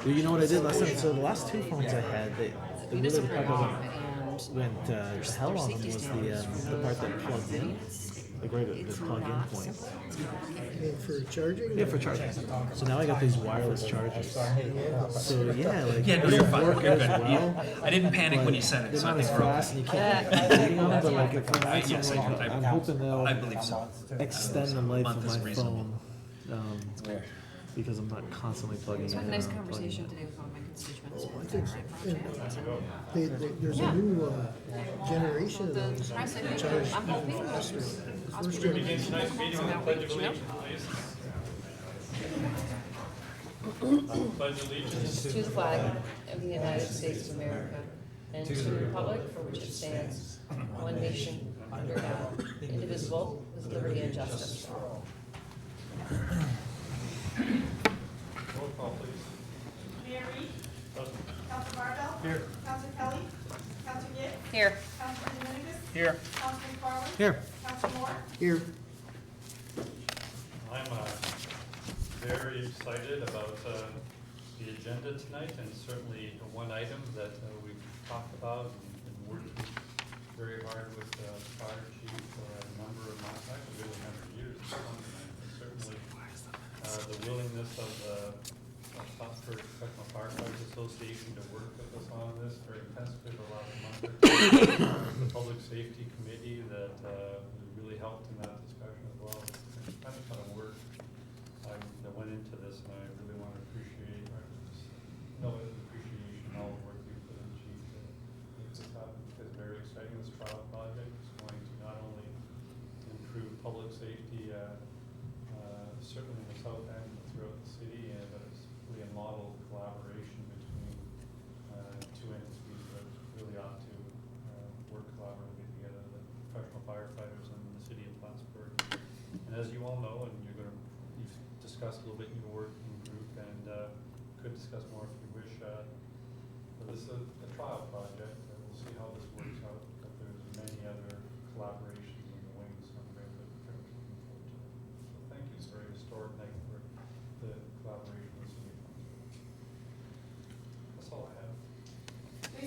You know what I did last time? So the last two phones I had, the really the part that went to hell on them was the part that plugged in, like right at the plug-in point. And for charging? Yeah, for charging. So now I got these wireless chargers. So yeah, like Yeah, no, they you're don't fine. work You're as good. well. I didn't panic when you but said it, they're so I not think as we're okay. fast, and you can't get reading on them. But like if I'm Yes, something, I'm hoping they'll I believe so. extend the life Month of is my reasonable. phone. Because I'm not constantly plugging So I it had in. a nice or plugging conversation it today with one of my constituents. Oh, I with think that so. project. There's a new generation of The those press, I think, charge I'm hoping that faster. the First hospital generation. Tonight's meeting with the Pledge of Allegiance, please. Pledge allegiance. to the flag of the United States of America and to the republic for which it stands, one nation, under God, indivisible, with liberty and justice for all. Roll call, please. Mayor Reed, Present. Council Barbell. Here. Council Kelly, Council Gibbs, Here. Council Dominguez, Here. Council McFarland, Here. Council Moore, Here, I'm very excited about the agenda tonight, and certainly one item that we've talked about and been working very hard with the fire chief for a number of months, actually really a number of years. And certainly the willingness of the Plattsburgh Professional Firefighters Association to work with us on this very intensively for the last month or two. The Public Safety Committee that really helped in that discussion as well. It's kind of work that went into this, and I really want to appreciate, appreciation all the work you put in, Chief, to make this happen. It's very exciting, this trial project. It's going to not only improve public safety, certainly in the south end, but throughout the city, but it's really a model of collaboration between two entities that really ought to work collaboratively together, the professional firefighters and the city of Plattsburgh. And as you all know, and you've discussed a little bit in your working group, and could discuss more if you wish, but this is a trial project, and we'll see how this works out, but there's many other collaborations in the wings, so I'm very looking forward to it. So thank you, it's a very historic night for the collaboration with the city of Plattsburgh. That's all I have.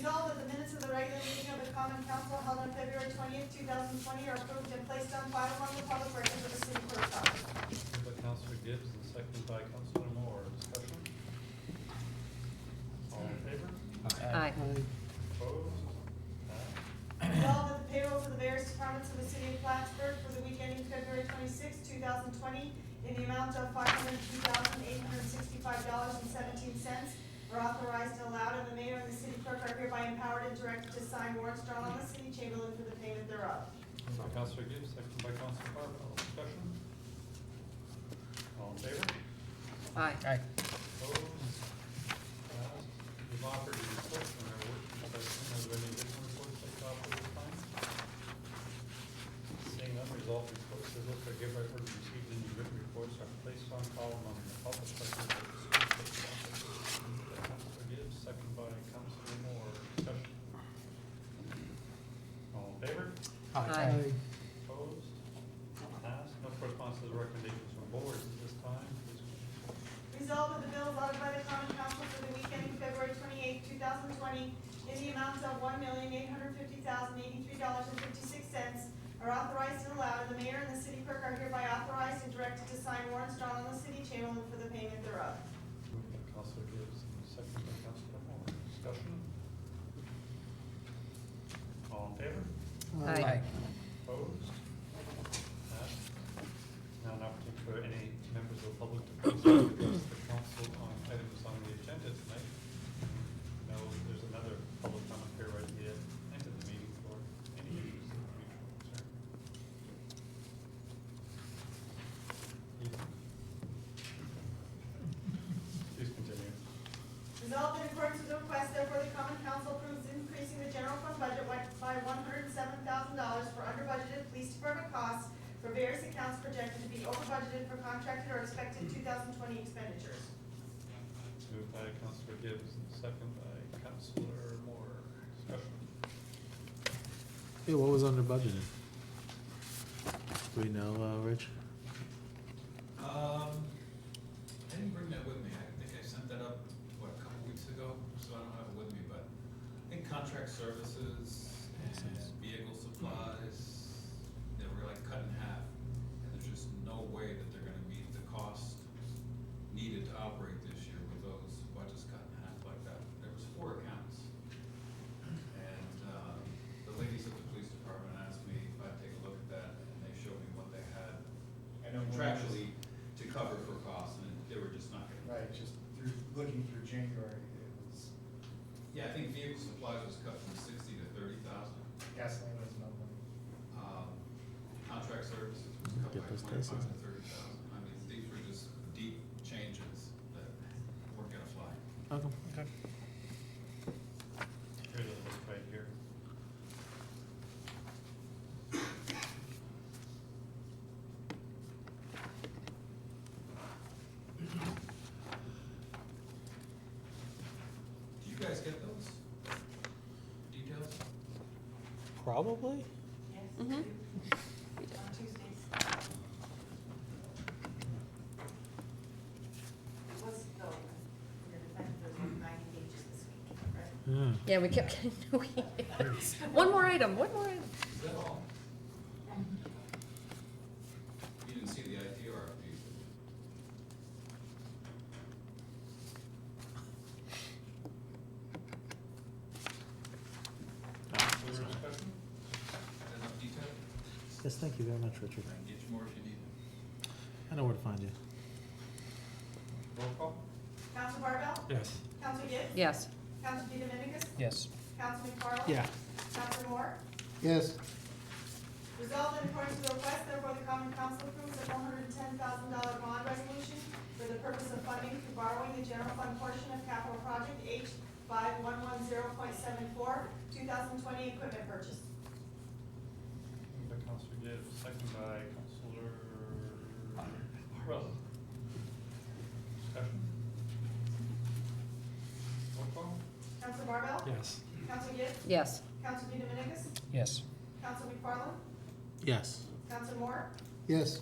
resolved that the minutes of the regular meeting of the Common Council held on February 20th, 2020 are approved and placed on file among the public records of the city clerk's office. Moved by Councilor Gibbs and seconded by Councilor Moore. Discussion? All in favor? Aye. Opposed? Passed. Resolved that the payrolls of the various departments of the city of Plattsburgh for the week ending February 26, 2020, in the amount of $502,865.17 are authorized and allowed, and the mayor and the city clerk are hereby empowered and directed to sign warrants drawn on the city chamberlain for the payment thereof. Moved by Councilor Gibbs, seconded by Councilor Barbell. Discussion? All in favor? Aye. Opposed? Passed. We've offered a report from our working session. Are there any additional reports that you offer this time? Seeing none, resolved reports as listed are given by order received in the written reports are placed on file among the public records of the school clerk's office. Moved by Councilor Gibbs, seconded by Councilor Moore. Discussion? All in favor? Aye. Opposed? Passed. No correspondences or recommendations from boards at this time. Please. Resolved that the bills ordered by the Common Council for the week ending February 28, 2020, in the amount of $1,850,083.56 are authorized and allowed, and the mayor and the city clerk are hereby authorized and directed to sign warrants drawn on the city chamberlain for the payment thereof. Moved by Councilor Gibbs and seconded by Councilor Moore. Discussion? All in favor? Aye. Opposed? Passed. Now an opportunity for any members of the public to please address the council on items on the agenda tonight. No, there's another public comment here right at the end of the meeting for any issues of mutual concern. Please continue. Resolved in accordance with the request, therefore the Common Council approves increasing the general fund budget by $107,000 for under budgeted police department costs for various accounts projected to be over budgeted for contracted or expected 2020 expenditures. Moved by Councilor Gibbs and second by Councilor Moore. Discussion? Yeah, what was under budgeted? Do we know, Rich? I didn't bring that with me. I think I sent that up, what, a couple weeks ago, so I don't have it with me, but I think contract services and vehicle supplies, they were like cut in half. And there's just no way that they're gonna meet the cost needed to operate this year with those budgets cut in half like that. There was 4 accounts. And, the ladies at the police department asked me if I'd take a look at that, and they showed me what they had contractually to cover for costs, and they were just not gonna. Right, just through, looking through January, it was, Yeah, I think vehicle supplies was cut from 60 to 30,000. gasoline was another one. Contract services was cut Get by those 25 prices. to 30,000. I mean, these were just deep changes that weren't gonna fly. Okay. Here's a list right here. Do you guys get those details? Probably? Yes. Mhm. On Tuesdays. It was, though, in the defense, there was 90 pages this week, right? Yeah. Yeah, we kept getting, one more item, one more item. Is that all? You didn't see the IT RFPs, did you? Further discussion? Enough detail? Yes, thank you very much, Richard. I can get you more if you need it. I know where to find you. Roll call? Council Barbell? Yes. Council Gibbs? Yes. Council DeDominicis? Yes. Council McFarland? Yeah. Council Moore? Yes, Resolved in accordance to the request, therefore the common council approves a $110,000 bond resolution for the purpose of funding through borrowing the general fund portion of capital project H 5110.74, 2020 equipment purchase. Moved by Counselor Gibbs, second by Counselor Harrell. Discussion? Roll call? Council Barbell? Yes. Council Gibbs? Yes. Council DeDominicis? Yes. Council McFarland? Yes. Council Moore? yes,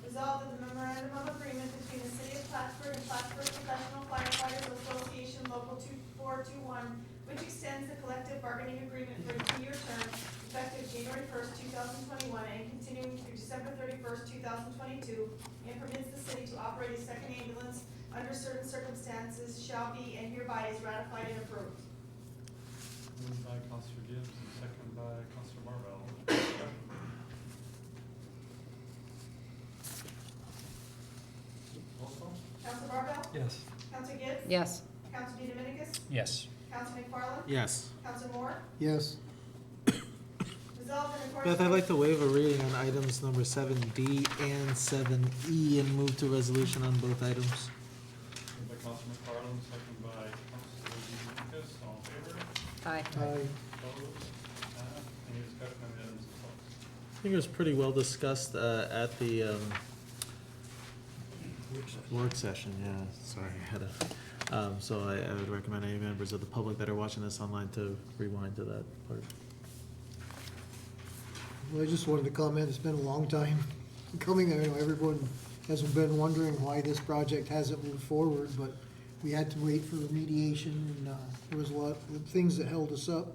Resolved that the memorandum of agreement between the city of Plattsburgh and Plattsburgh Professional Firefighters Association Local 2421, which extends the collective bargaining agreement for a 2-year term effective January 1st, 2021, and continuing through December 31st, 2022, and permits the city to operate a second ambulance under certain circumstances shall be and hereby is ratified and approved. Moved by Counselor Gibbs and second by Counselor Marvell. Discussion? Roll call? Council Barbell? Yes. Council Gibbs? Yes. Council DeDominicis? Yes. Council McFarland? Yes. Council Moore? yes, Resolved in accordance. Beth, I'd like to waive a reading on items number 7D and 7E and move to resolution on both items. Moved by Counselor McFarland, second by Counselor DeMarcus, all in favor? Aye. aye, Opposed? Any discussion on the items themselves? I think it was pretty well discussed at the work session, yeah, sorry, I had a, so I would recommend any members of the public that are watching this online to rewind to that part. well, I just wanted to comment, it's been a long time coming, I know everyone has been wondering why this project hasn't moved forward, but we had to wait for remediation, and, there was a lot of things that held us up,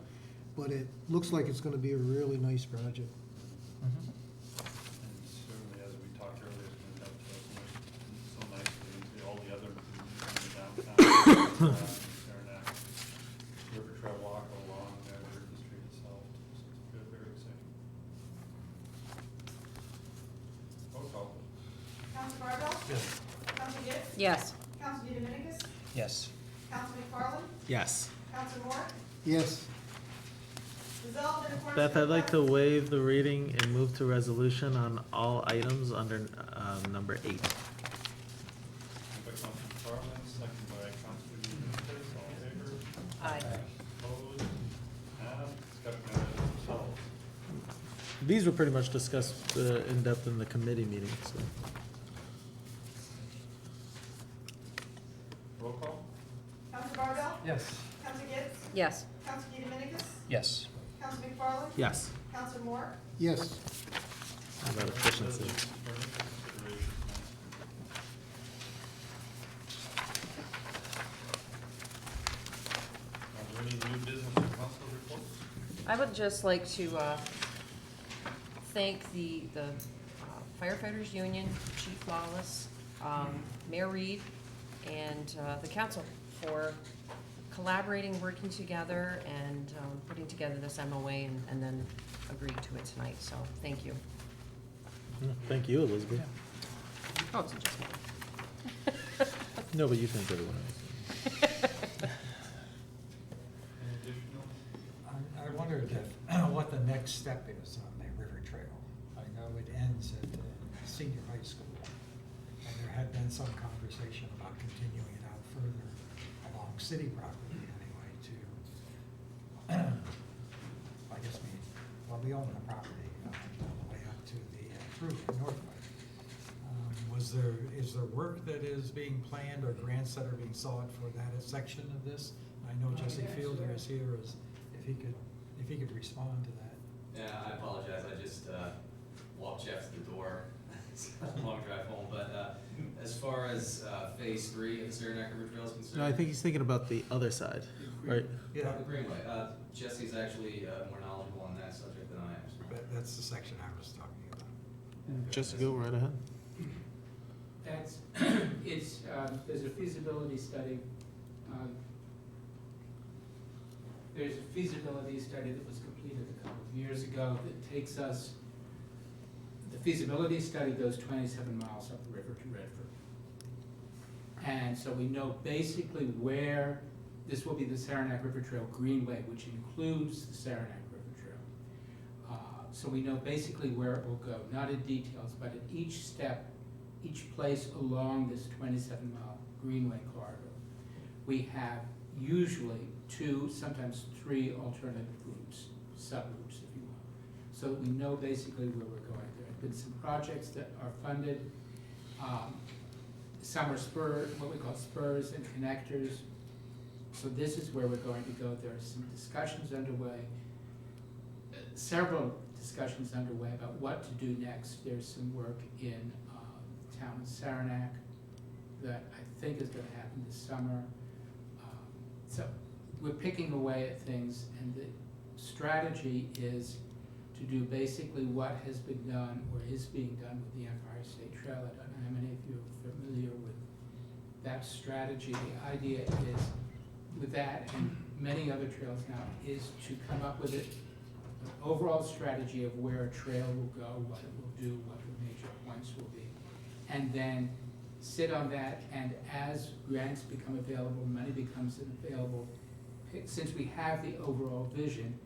but it looks like it's gonna be a really nice project. And certainly, as we talked earlier, it's going to dovetail so nicely into all the other improvements in the downtown, Saranac, River Trail Walk along the street itself. So it's very, very exciting. Roll call. Council Barbell? Yes. Council Gibbs? Yes. Council DeDominicis? Yes. Council McFarland? Yes. Council Moore? Yes, Resolved in accordance. Beth, with I'd like to request- waive the reading and move to resolution on all items under number 8. Moved by Counselor McFarland, second by Counselor DeMarcus, all in favor? Aye. Opposed? Discussion on the items themselves. These were pretty much discussed in depth in the committee meeting, so. Roll call. Council Barbell? Yes. Council Gibbs? Yes. Council DeDominicis? Yes. Counselor McFarland? Yes. Counselor Moore? Yes. How about efficiency? Resolution for consideration tonight. Are there any new business or council reports? I would just like to thank the firefighters union, Chief Lawless, Mayor Reed, and the council for collaborating, working together, and putting together this MOA and then agreeing to it tonight, so thank you. Thank you, Elizabeth. Oh, it's just me. No, but you thank everyone else. Any additional? I wondered what the next step is on the river trail. I know it ends at the senior high school, and there had been some conversation about continuing it out further along city property anyway to, I guess we own the property all the way up to the, through Northway. Is there work that is being planned or grants that are being sought for that section of this? I know Jesse Fielder is here, if he could respond to that. Yeah, I apologize, I just walked Jeff to the door. It's a long drive home, but as far as phase 3 of the Saranac River Trail is concerned. No, I think he's thinking about the other side, right? Yeah, The Greenway, Jesse's actually more knowledgeable on that subject than I am. So. that's the section I was talking about. Just go right ahead. That's, there's a feasibility study. There's a feasibility study that was completed a couple of years ago that takes us, the feasibility study goes 27 miles up the river to Redford. And so we know basically where, this will be the Saranac River Trail Greenway, which includes the Saranac River Trail. So we know basically where it will go, not in details, but at each step, each place along this 27-mile Greenway corridor, we have usually 2, sometimes 3 alternative routes, sub-routes if you will. So that we know basically where we're going. There have been some projects that are funded. Some are spurs, what we call spurs and connectors. So this is where we're going to go. There are some discussions underway, several discussions underway about what to do next. There's some work in the town of Saranac that I think is going to happen this summer. So we're picking away at things, and the strategy is to do basically what has been done or is being done with the Empire State Trail. I don't know how many of you are familiar with that strategy. The idea is, with that and many other trails now, is to come up with an overall strategy of where a trail will go, what it will do, what the major points will be, and then sit on that, and as grants become available, money becomes available, since we have the overall vision,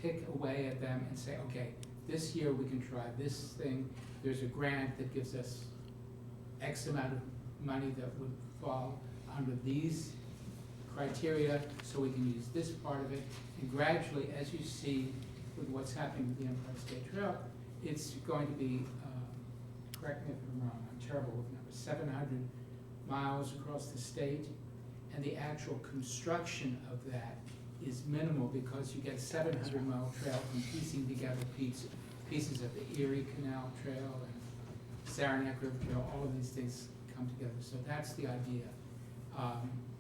pick away at them and say, okay, this year we can try this thing. There's a grant that gives us X amount of money that would fall under these criteria, so we can use this part of it. And gradually, as you see with what's happening with the Empire State Trail, it's going to be, correct me if I'm wrong, I'm terrible with numbers, 700 miles across the state, and the actual construction of that is minimal because you get a 700-mile trail from piecing together pieces of the Erie Canal Trail and Saranac River Trail, all of these things come together. So that's the idea.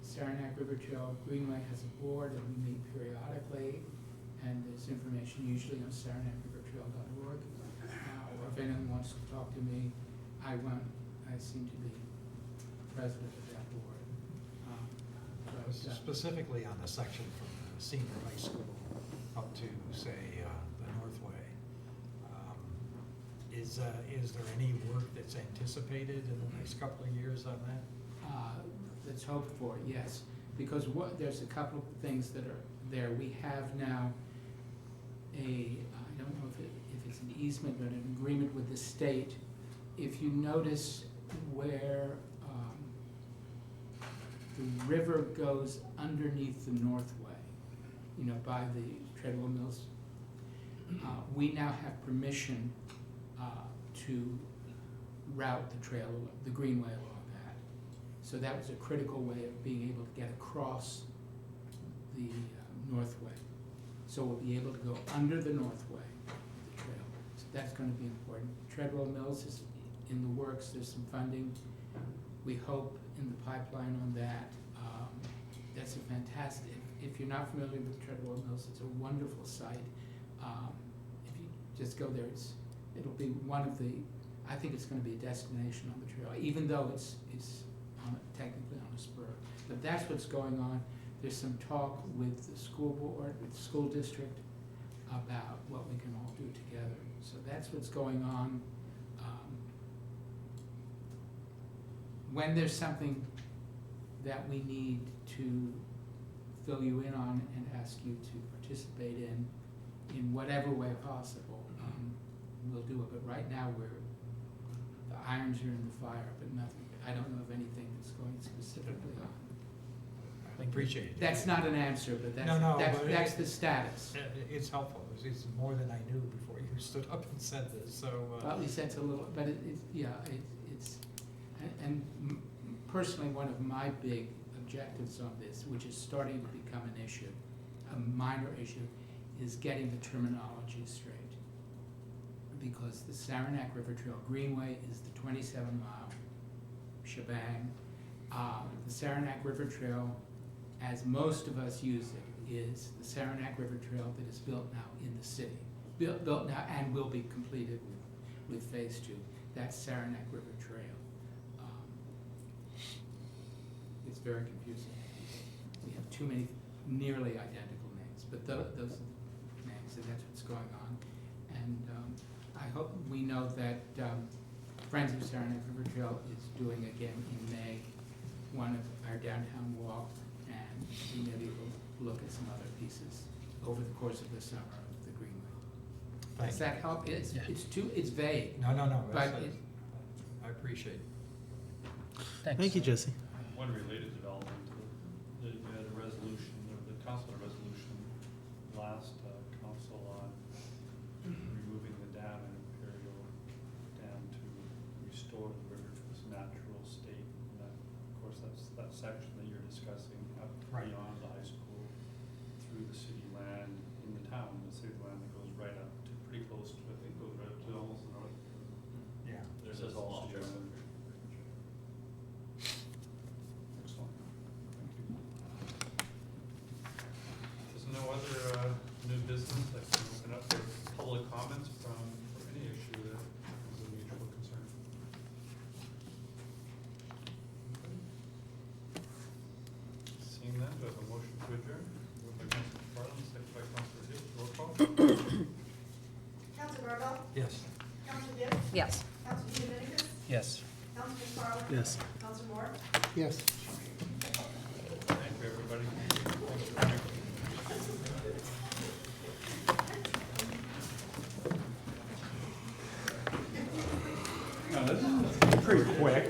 Saranac River Trail Greenway has a board, and we meet periodically, and there's information usually on saranacrivertrail.org. Or if anyone wants to talk to me, I seem to be president of that board. Specifically on the section from the senior high school up to, say, the Northway. Is there any work that's anticipated in the next couple of years on that? That's hoped for, yes, because there's a couple of things that are there. We have now I don't know if it's an easement, but an agreement with the state. If you notice where the river goes underneath the Northway, by the Treadwell Mills, we now have permission to route the trail, the Greenway along that. So that was a critical way of being able to get across the Northway. So we'll be able to go under the northway of the trail. So that's gonna be important. Treadwell Mills is in the works, there's some funding. We hope in the pipeline on that. That's a fantastic, if you're not familiar with Treadwell Mills, it's a wonderful site. If you just go there, it'll be one of the, I think it's gonna be a destination on the trail, even though it's technically on a spur. But that's what's going on. There's some talk with the school board, with the school district, about what we can all do together. So that's what's going on. When there's something that we need to fill you in on and ask you to participate in whatever way possible, we'll do it. But right now, the irons are in the fire, but nothing, I don't know of anything that's going specifically on. I appreciate it. That's not an answer, but No, but that's the status. It's helpful. It's more than I knew before you stood up and said this, so. Well, at least that's a little, but and personally, one of my big objectives on this, which is starting to become an issue, a minor issue, is getting the terminology straight. Because the Saranac River Trail Greenway is the 27-mile shebang. The Saranac River Trail, as most of us use it, is the Saranac River Trail that is built now in the city. Built now and will be completed with phase 2. That's Saranac River Trail. It's very confusing. We have too many nearly identical names, but those are the names, and that's what's going on. And I hope we know that Friends of Saranac River Trail is doing again in May one of our downtown walk, and we maybe will look at some other pieces over the course of the summer of the Greenway. Does that help? It's vague. No, But I appreciate it. Thank you, Jesse. One related development, the resolution, or the council resolution last council on removing the dam in Imperial Dam to restore the river to its natural state. And that, of course, that's that section that you're discussing up Right. beyond the high school, through the city land in the town, the city land that goes right up to pretty close to, I think, goes right up to almost the north. Yeah. There's a whole Excellent. Thank you. There's no other new business. I can open up for public comments for any issue that is of mutual concern. Seeing that, do I have a motion to adjourn? Moved by Councilor McFarland, second by Councilor Gibbs. Roll call. Council Barbell? Yes. Council Gibbs? Yes. Council Dominguez? Yes. Council McFarland? Yes. Council Moore? Yes. Thank you, everybody. Thanks for coming. No, this is pretty quick.